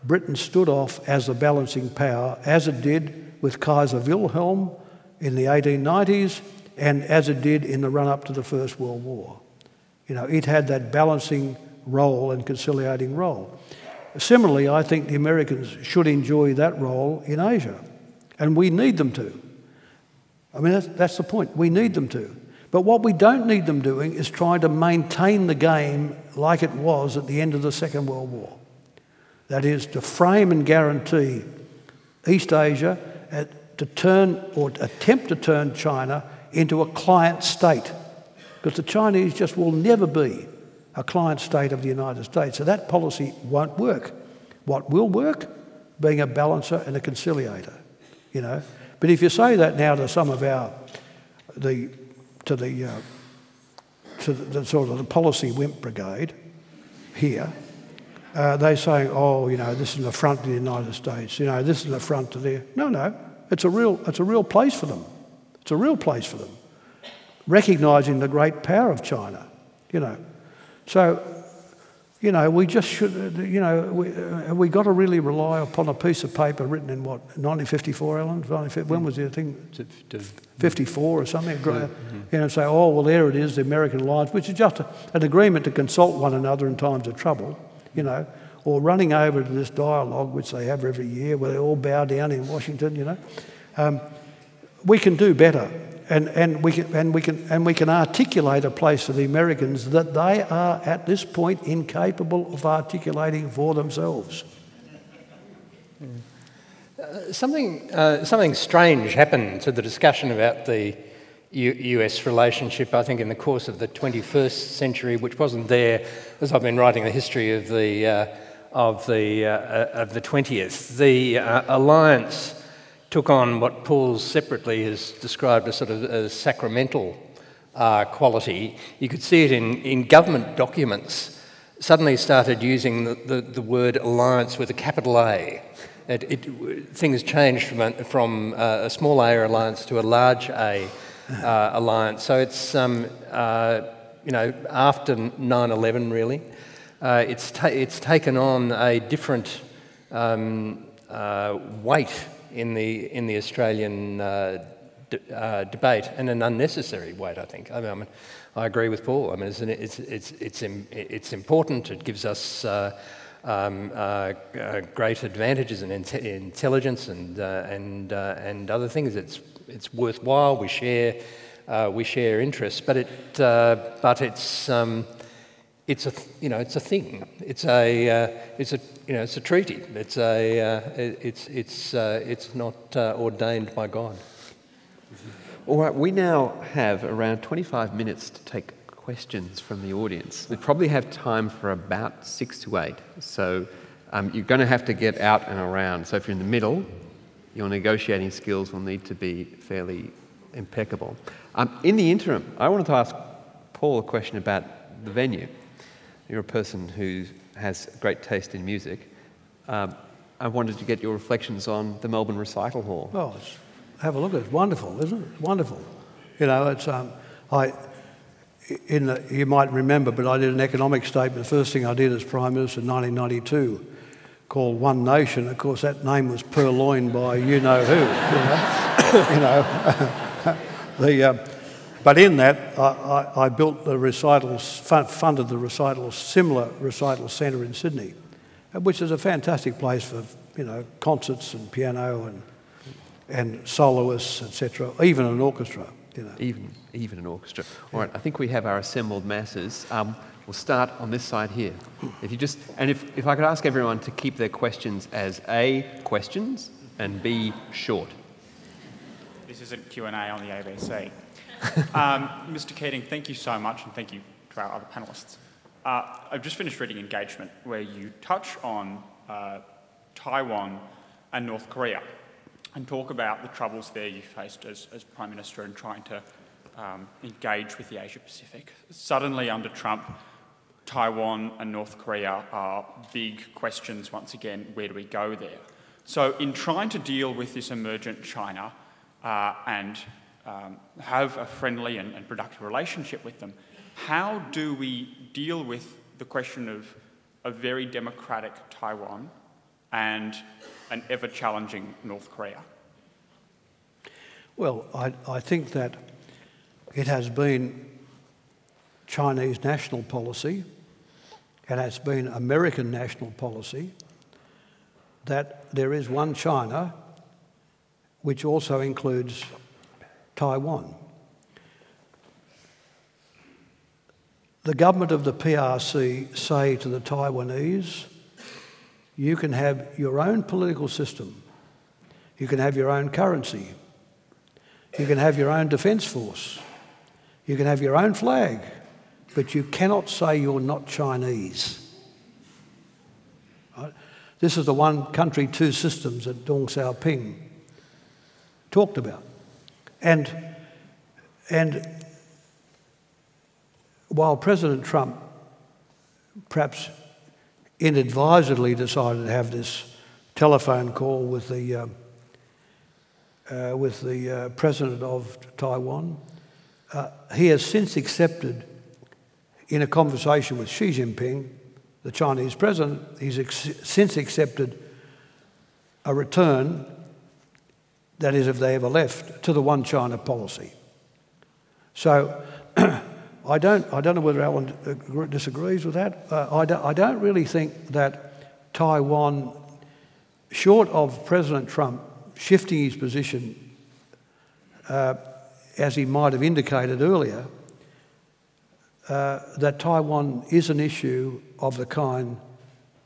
Britain stood off as a balancing power, as it did with Kaiser Wilhelm in the 1890s and as it did in the run-up to the First World War. You know, it had that balancing role and conciliating role. Similarly, I think the Americans should enjoy that role in Asia, and we need them to. I mean, that's the point. We need them to. But what we don't need them doing is trying to maintain the game like it was at the end of the Second World War. That is, to frame and guarantee East Asia to turn or attempt to turn China into a client state, because the Chinese just will never be a client state of the United States. So that policy won't work. What will work? Being a balancer and a conciliator, you know. But if you say that now to some of our the sort of the policy wimp brigade here, they're saying, oh, you know, this is an affront to the United States. You know, this is an affront to the... No, it's a real place for them. It's a real place for them, recognising the great power of China, you know. So, you know, we just should, you know, we got to really rely upon a piece of paper written in what, 1954, Allan? When was the thing? 54 or something. You know, say, oh, well, there it is, the American alliance, which is just an agreement to consult one another in times of trouble, you know, or running over to this dialogue, which they have every year, where they all bow down in Washington, you know. We can do better. And we can articulate a place for the Americans that they are at this point incapable of articulating for themselves. Something strange happened to the discussion about the US relationship, I think, in the course of the 21st century, which wasn't there as I've been writing the history of the 20th. The alliance took on what Paul separately has described as sort of a sacramental quality. You could see it in government documents. Suddenly started using the word alliance with a capital A. Things changed from a small A alliance to a large A alliance. So it's you know, after 9/11 really, it's taken on a different weight in the Australian debate, and an unnecessary weight, I think. I mean, I agree with Paul. I mean, it's important. It gives us great advantages in intelligence and other things. It's worthwhile. We share interests, but it's a thing. It's a treaty. It's not ordained by God. All right, we now have around 25 minutes to take questions from the audience. We probably have time for about 6 to 8. So you're going to have to get out and around. So if you're in the middle, your negotiating skills will need to be fairly impeccable. In the interim, I wanted to ask Paul a question about the venue. You're a person who has great taste in music. I wanted to get your reflections on the Melbourne Recital Hall. Oh, have a look at it. It's wonderful, isn't it? Wonderful. You know, it's you might remember, but I did an economic statement. The first thing I did as Prime Minister in 1992, called One Nation. Of course, that name was purloined by you-know-who. But in that, I built the recitals, funded the recitals, similar recital centre in Sydney, which is a fantastic place for, you know, concerts and piano and soloists, etc. Even an orchestra, you know. Even an orchestra. All right, I think we have our assembled masses. We'll start on this side here. If I could ask everyone to keep their questions as A, questions, and B, short. This isn't Q&A on the ABC. Mr. Keating, thank you so much, and thank you to our other panellists. I've just finished reading Engagement, where you touch on Taiwan and North Korea and talk about the troubles there you faced as Prime Minister in trying to engage with the Asia Pacific. Suddenly, under Trump, Taiwan and North Korea are big questions once again. Where do we go there? So in trying to deal with this emergent China and have a friendly and productive relationship with them, how do we deal with the question of a very democratic Taiwan and an ever-challenging North Korea? Well, I think that it has been Chinese national policy, and it's been American national policy, that there is one China, which also includes Taiwan. The government of the PRC say to the Taiwanese, you can have your own political system, you can have your own currency, you can have your own defence force, you can have your own flag, but you cannot say you're not Chinese. Right? This is the one country, two systems that Deng Xiaoping talked about. And while President Trump perhaps inadvisedly decided to have this telephone call with the president of Taiwan, he has since accepted, in a conversation with Xi Jinping, the Chinese president, he's since accepted a return, that is if they ever left, to the one China policy. So I don't know whether Allan disagrees with that. I don't really think that Taiwan, short of President Trump shifting his position, as he might have indicated earlier, that Taiwan is an issue of the kind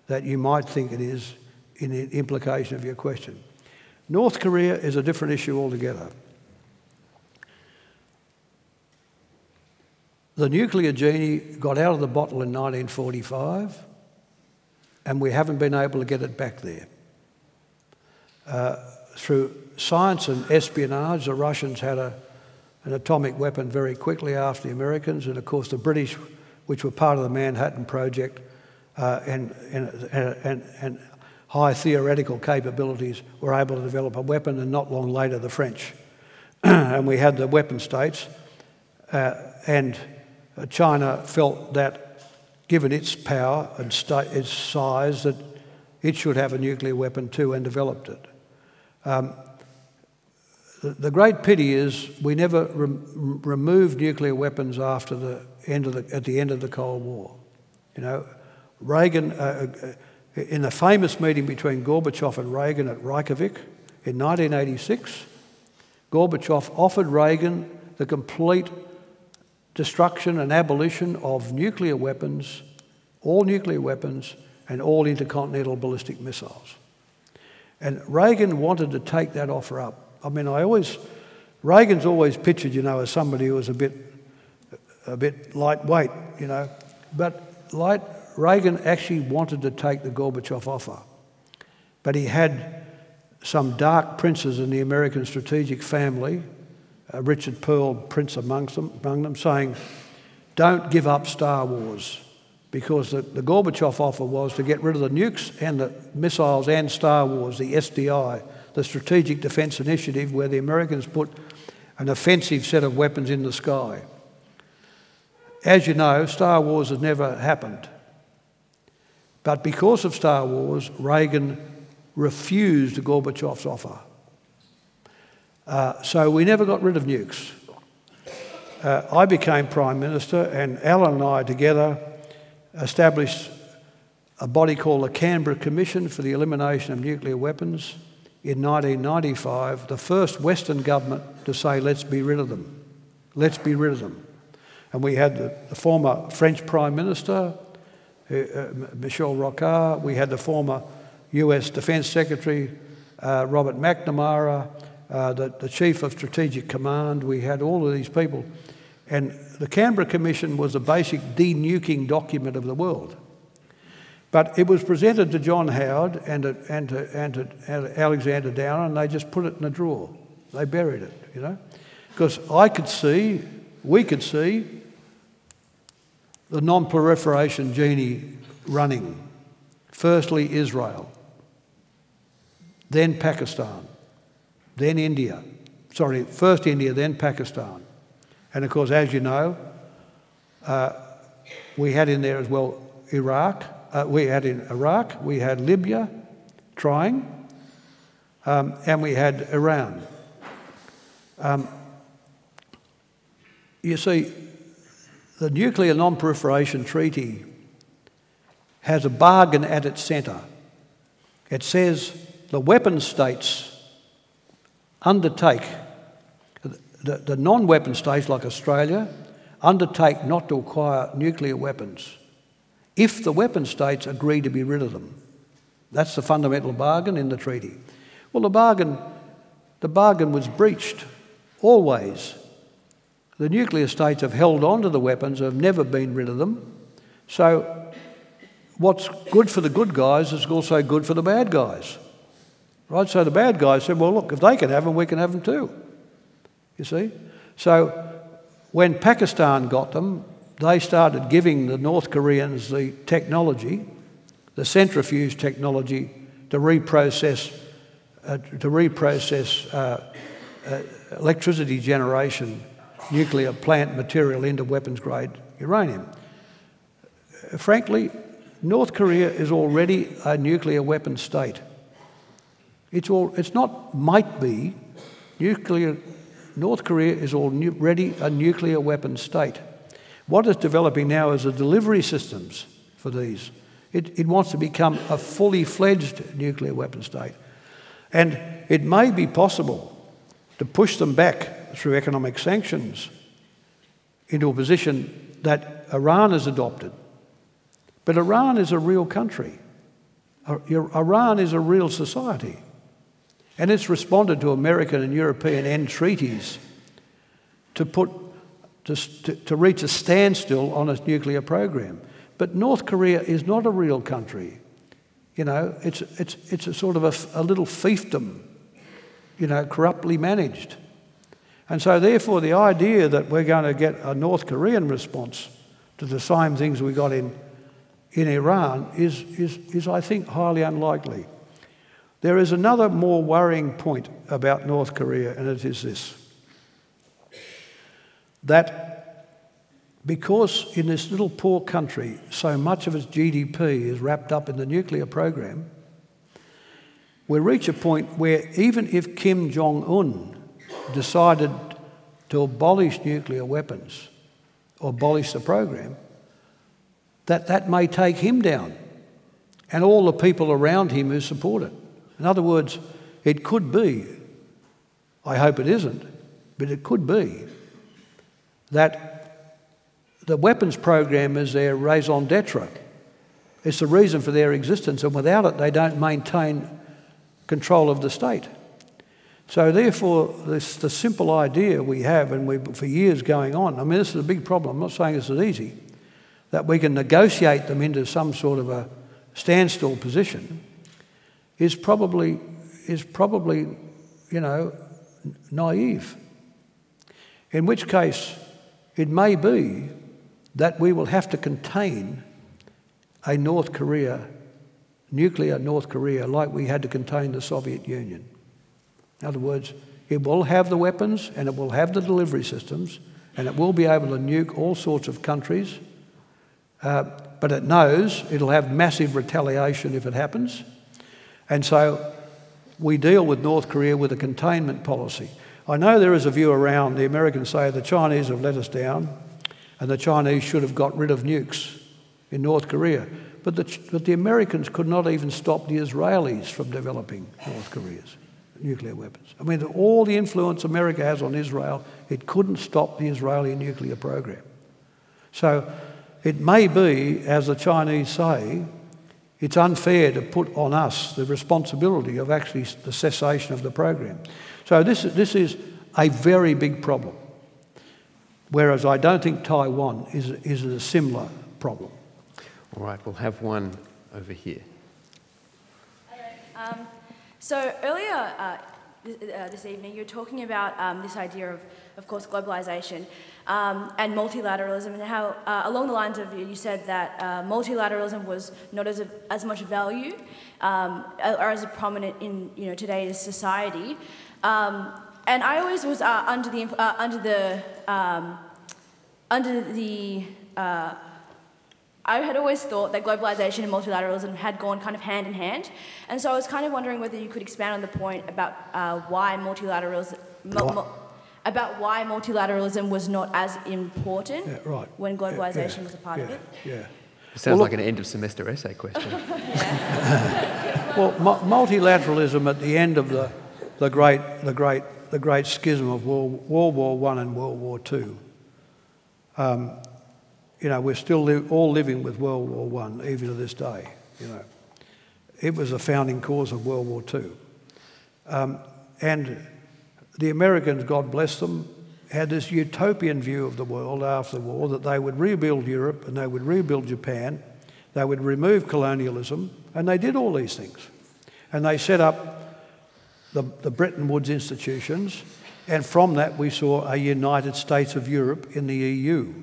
that you might think it is in the implication of your question. North Korea is a different issue altogether. The nuclear genie got out of the bottle in 1945, and we haven't been able to get it back there. Through science and espionage, the Russians had an atomic weapon very quickly after the Americans, and of course the British, which were part of the Manhattan Project, and high theoretical capabilities, were able to develop a weapon, and not long later the French. And we had the weapon states, and China felt that, given its power and its size, that it should have a nuclear weapon too, and developed it. The great pity is we never removed nuclear weapons after at the end of the Cold War. You know, Reagan, in the famous meeting between Gorbachev and Reagan at Reykjavik in 1986, Gorbachev offered Reagan the complete destruction and abolition of nuclear weapons, all nuclear weapons, and all intercontinental ballistic missiles. And Reagan wanted to take that offer up. I mean, Reagan's always pictured, you know, as somebody who was a bit lightweight, you know. But Reagan actually wanted to take the Gorbachev offer. But he had some dark princes in the American strategic family, Richard Pearl, Prince among them, saying, don't give up Star Wars, because the Gorbachev offer was to get rid of the nukes and the missiles and Star Wars, the SDI, the Strategic Defence Initiative, where the Americans put an offensive set of weapons in the sky. As you know, Star Wars has never happened. But because of Star Wars, Reagan refused Gorbachev's offer. So we never got rid of nukes. I became Prime Minister, and Allan and I together established a body called the Canberra Commission for the Elimination of Nuclear Weapons in 1995, the first Western government to say, let's be rid of them. Let's be rid of them. And we had the former French Prime Minister, Michel Rocard. We had the former US Defence Secretary, Robert McNamara, the Chief of Strategic Command. We had all of these people. And the Canberra Commission was the basic de-nuking document of the world. But it was presented to John Howard and to Alexander Downer, and they just put it in a drawer. They buried it, you know. Because we could see the non-proliferation genie running. Firstly, Israel, then Pakistan, then India. Sorry, first India, then Pakistan. And of course, as you know, we had in there as well Iraq. We had in Iraq, we had Libya trying, and we had Iran. You see, the Nuclear Non-Proliferation Treaty has a bargain at its centre. It says the weapon states undertake, the non-weapon states like Australia, undertake not to acquire nuclear weapons if the weapon states agree to be rid of them. That's the fundamental bargain in the treaty. Well, the bargain was breached, always. The nuclear states have held on to the weapons, have never been rid of them. So what's good for the good guys is also good for the bad guys. Right? So the bad guys said, well, look, if they can have them, we can have them too. You see? So when Pakistan got them, they started giving the North Koreans the technology, the centrifuge technology, to reprocess electricity generation, nuclear plant material into weapons-grade uranium. Frankly, North Korea is already a nuclear weapon state. It's not might be. North Korea is already a nuclear weapon state. What it's developing now is the delivery systems for these. It wants to become a fully fledged nuclear weapon state. And it may be possible to push them back through economic sanctions into a position that Iran has adopted. But Iran is a real country. Iran is a real society. And it's responded to American and European end treaties to reach a standstill on its nuclear program. But North Korea is not a real country. You know, it's a sort of a little fiefdom, you know, corruptly managed. And so therefore the idea that we're going to get a North Korean response to the same things we got in Iran is I think, highly unlikely. There is another more worrying point about North Korea, and it is this: that because in this little poor country so much of its GDP is wrapped up in the nuclear program, we reach a point where even if Kim Jong-un decided to abolish nuclear weapons or abolish the program, that may take him down and all the people around him who support it. In other words, it could be, I hope it isn't, but it could be that the weapons program is their raison d'etre. It's the reason for their existence, and without it they don't maintain control of the state. So therefore, the simple idea we have, and we've for years going on, I mean, this is a big problem, I'm not saying this is easy, that we can negotiate them into some sort of a standstill position is probably, you know, naive. In which case, it may be that we will have to contain a North Korea, nuclear North Korea, like we had to contain the Soviet Union. In other words, it will have the weapons and it will have the delivery systems and it will be able to nuke all sorts of countries, but it knows it'll have massive retaliation if it happens. And so we deal with North Korea with a containment policy. I know there is a view around, the Americans say the Chinese have let us down and the Chinese should have got rid of nukes in North Korea. But the Americans could not even stop the Israelis from developing North Korea's nuclear weapons. I mean, all the influence America has on Israel, it couldn't stop the Israeli nuclear program. So it may be, as the Chinese say, it's unfair to put on us the responsibility of actually the cessation of the program. So this is a very big problem, whereas I don't think Taiwan is a similar problem. All right, we'll have one over here. So earlier this evening, you were talking about this idea of course, globalisation and multilateralism, and how along the lines of you said that multilateralism was not as much value or as prominent in today's society. And I always was under the I had always thought that globalisation and multilateralism had gone kind of hand in hand, and so I was kind of wondering whether you could expand on the point about why multilateralism, about why multilateralism was not as important when globalisation was a part of it. It sounds like an end of semester essay question. Well, multilateralism at the end of the great schism of World War I and World War II. You know, we're still all living with World War I, even to this day. You know, it was a founding cause of World War II, and the Americans, God bless them, had this utopian view of the world after the war, that they would rebuild Europe and they would rebuild Japan, they would remove colonialism, and they did all these things. And they set up the Bretton Woods institutions, and from that we saw a United States of Europe in the EU,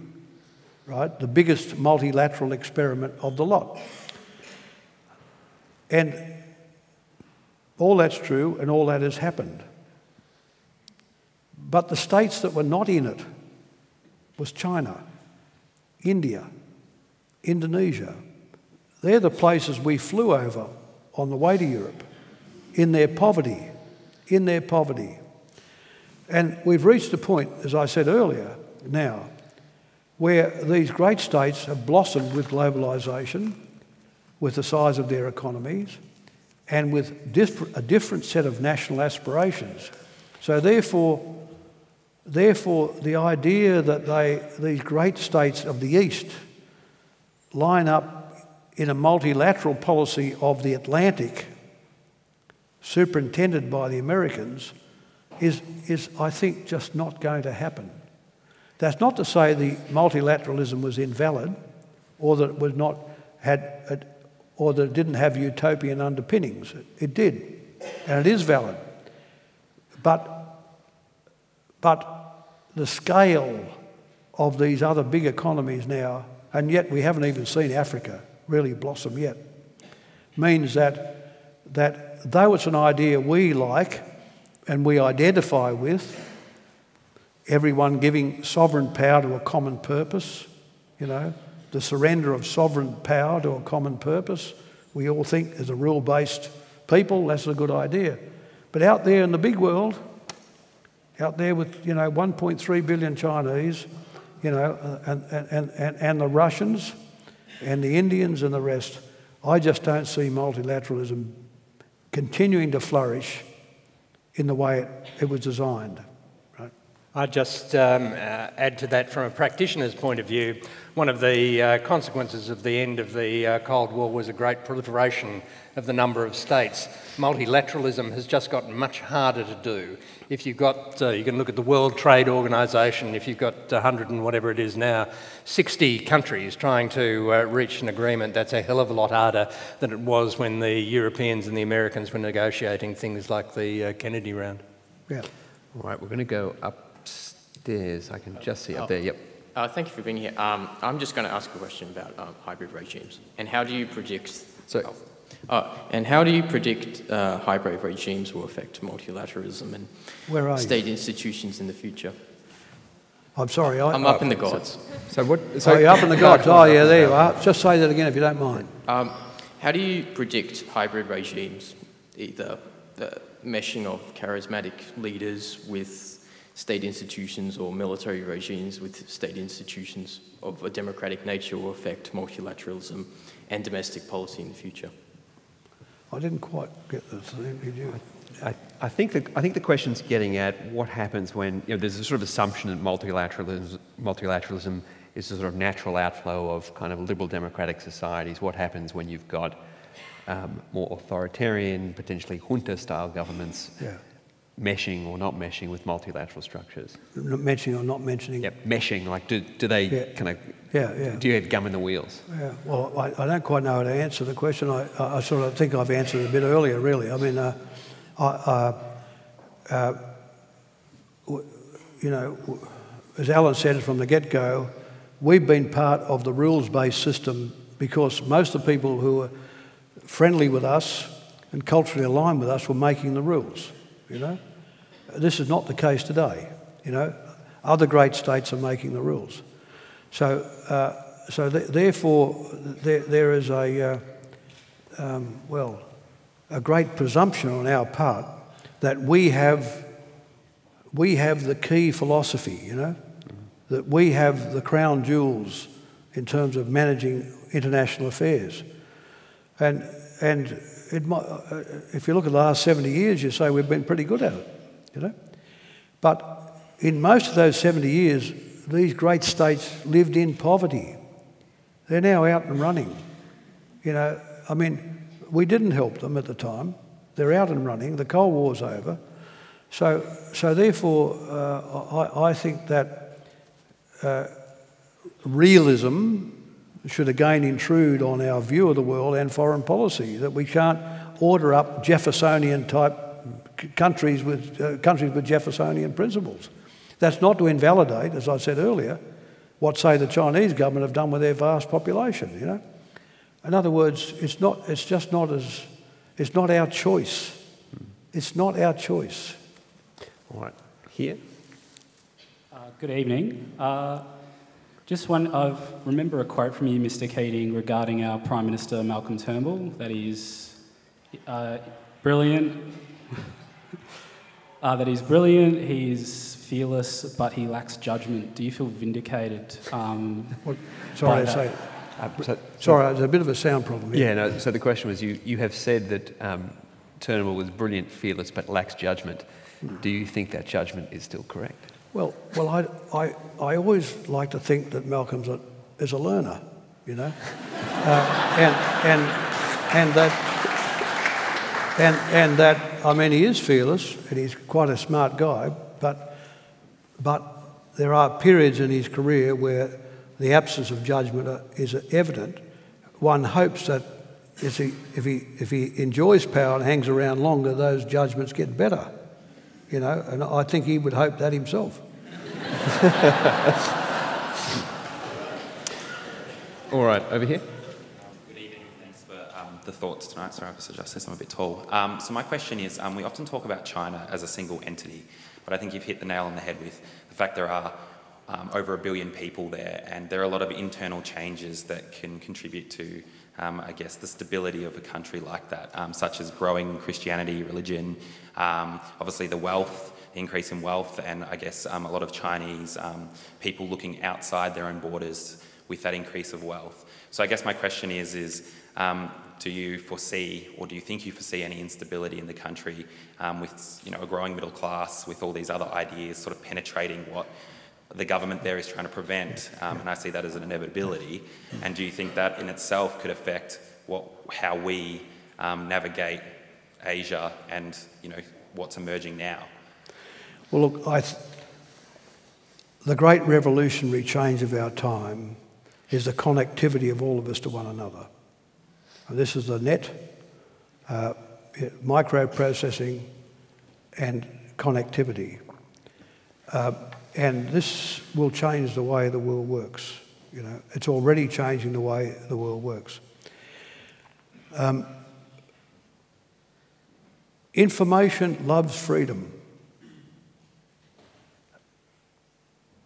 right? The biggest multilateral experiment of the lot. And all that's true, and all that has happened. But the states that were not in it was China, India, Indonesia. They're the places we flew over on the way to Europe, in their poverty. And we've reached a point, as I said earlier, now, where these great states have blossomed with globalisation, with the size of their economies, and with a different set of national aspirations. So therefore, the idea that these great states of the East line up in a multilateral policy of the Atlantic, superintended by the Americans, is I think, just not going to happen. That's not to say the multilateralism was invalid, or that it was not or that it didn't have utopian underpinnings. It did, and it is valid. But the scale of these other big economies now, and yet we haven't even seen Africa really blossom yet, means that though it's an idea we like and we identify with, everyone giving sovereign power to a common purpose, you know, the surrender of sovereign power to a common purpose, we all think as a rule-based people, that's a good idea. But out there in the big world, out there with, you know, 1.3 billion Chinese, you know, and the Russians and the Indians and the rest, I just don't see multilateralism continuing to flourish in the way it was designed. Right? I'd just add to that from a practitioner's point of view. One of the consequences of the end of the Cold War was a great proliferation of the number of states. Multilateralism has just gotten much harder to do. If you've got, you can look at the World Trade Organisation, if you've got 100 and whatever it is now, 60 countries trying to reach an agreement, that's a hell of a lot harder than it was when the Europeans and the Americans were negotiating things like the Kennedy round. Yeah. All right, we're going to go upstairs. I can just see up there, yep. Thank you for being here. I'm just going to ask a question about hybrid regimes. And how do you predict... and how do you predict hybrid regimes will affect multilateralism and state institutions in the future? I'm sorry. I'm up in the gods. So what? So you're up in the gods. Oh, yeah, there you are. Just say that again if you don't mind. How do you predict hybrid regimes, either the meshing of charismatic leaders with state institutions or military regimes with state institutions of a democratic nature will affect multilateralism and domestic policy in the future? I didn't quite get this. Did you? I think the question's getting at what happens when, you know, there's a sort of assumption that multilateralism is a sort of natural outflow of kind of liberal democratic societies. What happens when you've got more authoritarian, potentially junta-style governments meshing or not meshing with multilateral structures? Mentioning or not mentioning? Yep, meshing. Like, do they kind of? Do you have gum in the wheels? Yeah. Well, I don't quite know how to answer the question. I sort of think I've answered it a bit earlier, really. I mean, you know, as Allan said from the get-go, we've been part of the rules-based system because most of the people who were friendly with us and culturally aligned with us were making the rules, you know. This is not the case today, you know. Other great states are making the rules. So, therefore, there is a great presumption on our part that we have we have the key philosophy, you know, that we have the crown jewels in terms of managing international affairs. And it might, if you look at the last 70 years, you say we've been pretty good at it, you know. But in most of those 70 years, these great states lived in poverty. They're now out and running. You know, I mean, we didn't help them at the time. They're out and running. The Cold War's over. So therefore, I think that realism should again intrude on our view of the world and foreign policy, that we can't order up Jeffersonian-type countries with Jeffersonian principles. That's not to invalidate, as I said earlier, what, say, the Chinese government have done with their vast population, you know. In other words, it's not our choice. It's not our choice. All right, here. Good evening. Just one, I remember a quote from you, Mr. Keating, regarding our Prime Minister Malcolm Turnbull, that he's brilliant. He's fearless, but he lacks judgment. Do you feel vindicated? Sorry, there's a bit of a sound problem here. Yeah, no, so the question was, you have said that Turnbull was brilliant, fearless, but lacks judgment. Do you think that judgment is still correct? Well, I always like to think that Malcolm is a learner, you know, and that I mean, he is fearless and he's quite a smart guy, but there are periods in his career where the absence of judgment is evident. One hopes that if he enjoys power and hangs around longer, those judgments get better, you know, and I think he would hope that himself. All right, over here. Good evening, thanks for the thoughts tonight. Sorry, I suggest this, I'm a bit tall. So my question is, we often talk about China as a single entity, but I think you've hit the nail on the head with the fact there are over 1 billion people there, and there are a lot of internal changes that can contribute to, I guess, the stability of a country like that, such as growing Christianity, religion, obviously the wealth, the increase in wealth, and I guess a lot of Chinese people looking outside their own borders with that increase of wealth. So I guess my question is do you foresee, or do you think you foresee any instability in the country with, you know, a growing middle class, with all these other ideas sort of penetrating what the government there is trying to prevent, and I see that as an inevitability. And do you think that in itself could affect how we navigate Asia and, you know, what's emerging now? Well, look, the great revolutionary change of our time is the connectivity of all of us to one another. And this is the net, microprocessing and connectivity. And this will change the way the world works. You know, it's already changing the way the world works. Information loves freedom.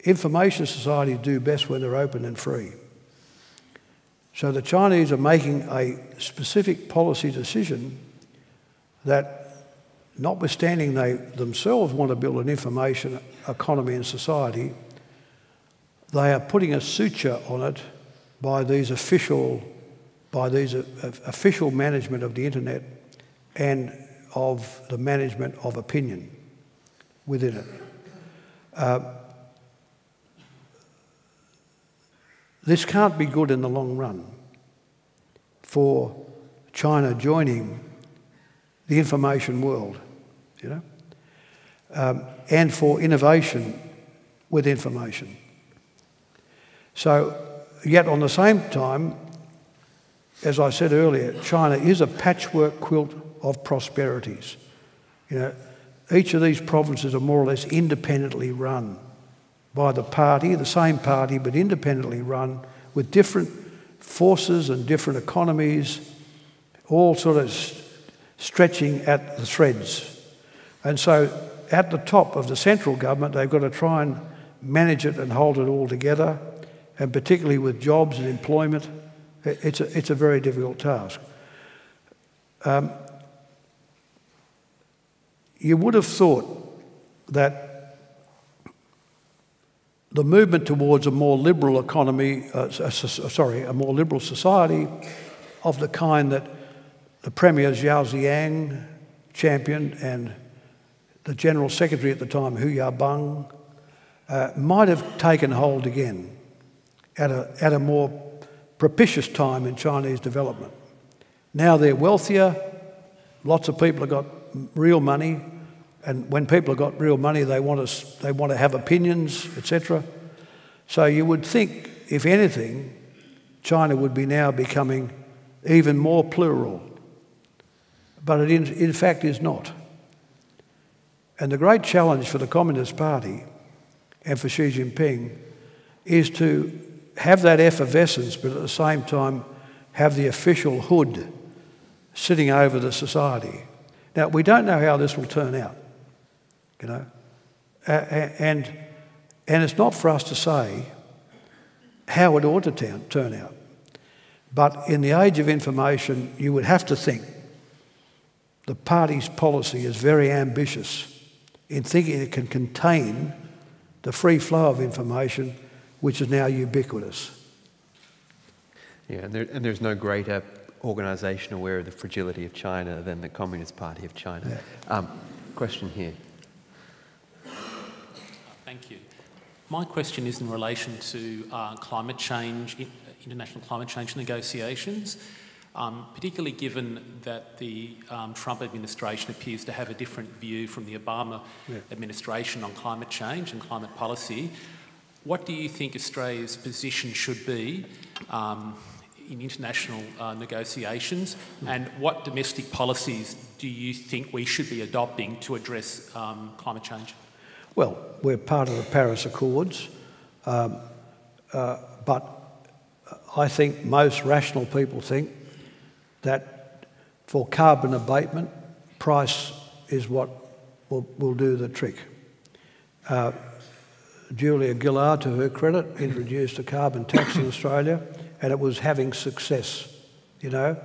Information societies do best when they're open and free. So the Chinese are making a specific policy decision that, notwithstanding they themselves want to build an information economy and society, they are putting a suture on it by these official management of the internet and of the management of opinion within it. This can't be good in the long run for China joining the information world, you know, and for innovation with information. So, yet on the same time, as I said earlier, China is a patchwork quilt of prosperities. You know, each of these provinces are more or less independently run by the same party, but independently run with different forces and different economies, all sort of stretching at the threads. And so at the top of the central government, they've got to try and manage it and hold it all together, and particularly with jobs and employment, it's a very difficult task. You would have thought that the movement towards a more liberal economy, a more liberal society of the kind that the Premier Zhao Ziyang championed and the General Secretary at the time, Hu Yaobang, might have taken hold again at a more propitious time in Chinese development. Now they're wealthier, lots of people have got real money, and when people have got real money, they want to have opinions, etc. So you would think, if anything, China would be now becoming even more plural. But it in fact is not. And the great challenge for the Communist Party and for Xi Jinping is to have that effervescence, but at the same time have the official hood sitting over the society. Now, we don't know how this will turn out, you know, and it's not for us to say how it ought to turn out. But in the age of information, you would have to think the party's policy is very ambitious in thinking it can contain the free flow of information, which is now ubiquitous. Yeah, and there's no greater organisation aware of the fragility of China than the Communist Party of China. Yeah. Question here. Thank you. My question is in relation to climate change, international climate change negotiations, particularly given that the Trump administration appears to have a different view from the Obama administration on climate change and climate policy. What do you think Australia's position should be in international negotiations, and what domestic policies do you think we should be adopting to address climate change? Well, we're part of the Paris Accords, but I think most rational people think that for carbon abatement, price is what will do the trick. Julia Gillard, to her credit, introduced a carbon tax in Australia, and it was having success, you know.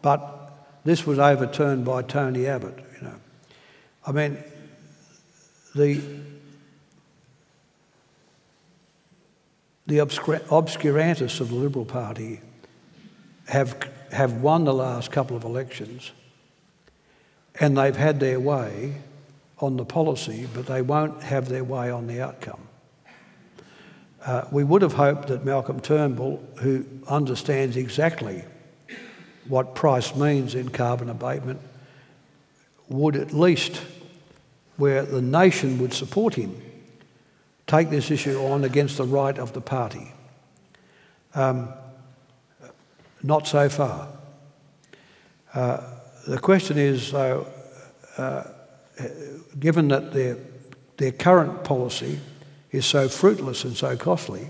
But this was overturned by Tony Abbott, you know. I mean, the obscurantists of the Liberal Party have won the last couple of elections, and they've had their way on the policy, but they won't have their way on the outcome. We would have hoped that Malcolm Turnbull, who understands exactly what price means in carbon abatement, would at least, where the nation would support him, take this issue on against the right of the party. Not so far. The question is, though, given that their current policy is so fruitless and so costly,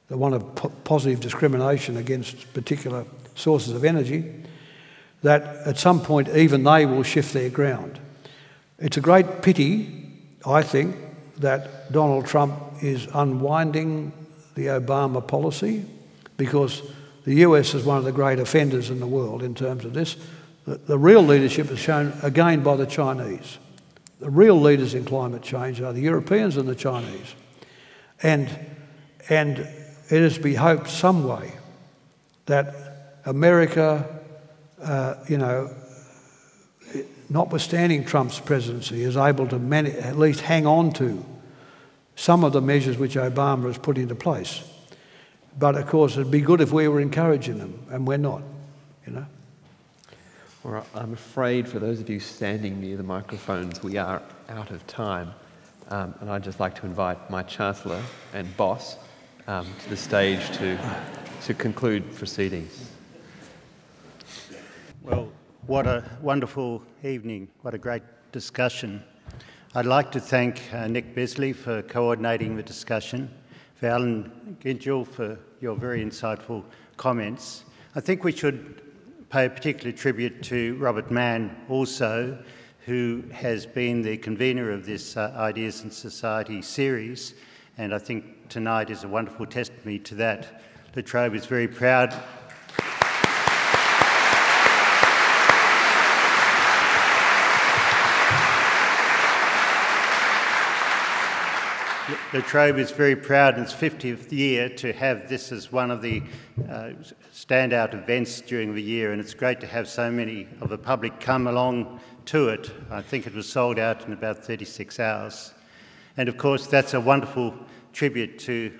the one of positive discrimination against particular sources of energy, that at some point even they will shift their ground. It's a great pity, I think, that Donald Trump is unwinding the Obama policy, because the US is one of the great offenders in the world in terms of this. The real leadership is shown again by the Chinese. The real leaders in climate change are the Europeans and the Chinese. And it is to be hoped some way that America, you know, notwithstanding Trump's presidency, is able to at least hang on to some of the measures which Obama has put into place. But of course, it'd be good if we were encouraging them, and we're not, you know. All right, I'm afraid for those of you standing near the microphones, we are out of time. And I'd just like to invite my Chancellor and boss to the stage to conclude proceedings. Well, what a wonderful evening, what a great discussion. I'd like to thank Nick Besley for coordinating the discussion, for Allan Gyngell for your very insightful comments. I think we should pay a particular tribute to Robert Mann also, who has been the convener of this Ideas in Society series, and I think tonight is a wonderful testimony to that. La Trobe is very proud. La Trobe is very proud in its 50th year to have this as one of the standout events during the year, and it's great to have so many of the public come along to it. I think it was sold out in about 36 hours. And of course, that's a wonderful tribute to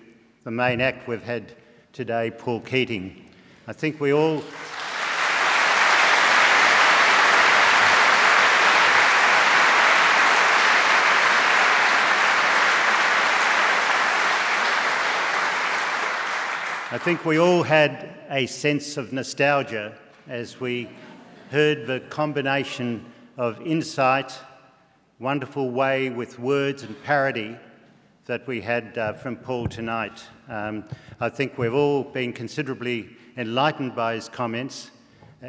the main act we've had today, Paul Keating. I think we all... I think we all had a sense of nostalgia as we heard the combination of insight, wonderful way with words and parody that we had from Paul tonight. I think we've all been considerably enlightened by his comments,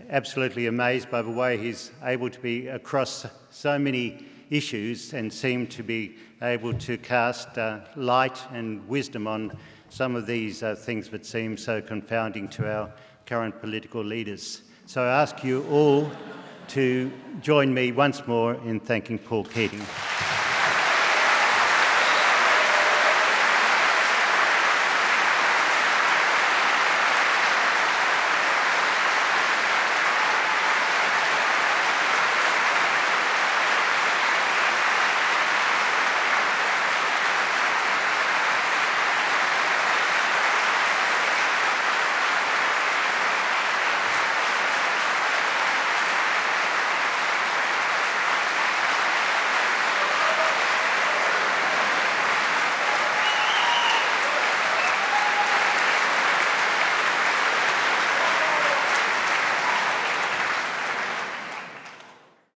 absolutely amazed by the way he's able to be across so many issues and seem to be able to cast light and wisdom on some of these things that seem so confounding to our current political leaders. So I ask you all to join me once more in thanking Paul Keating.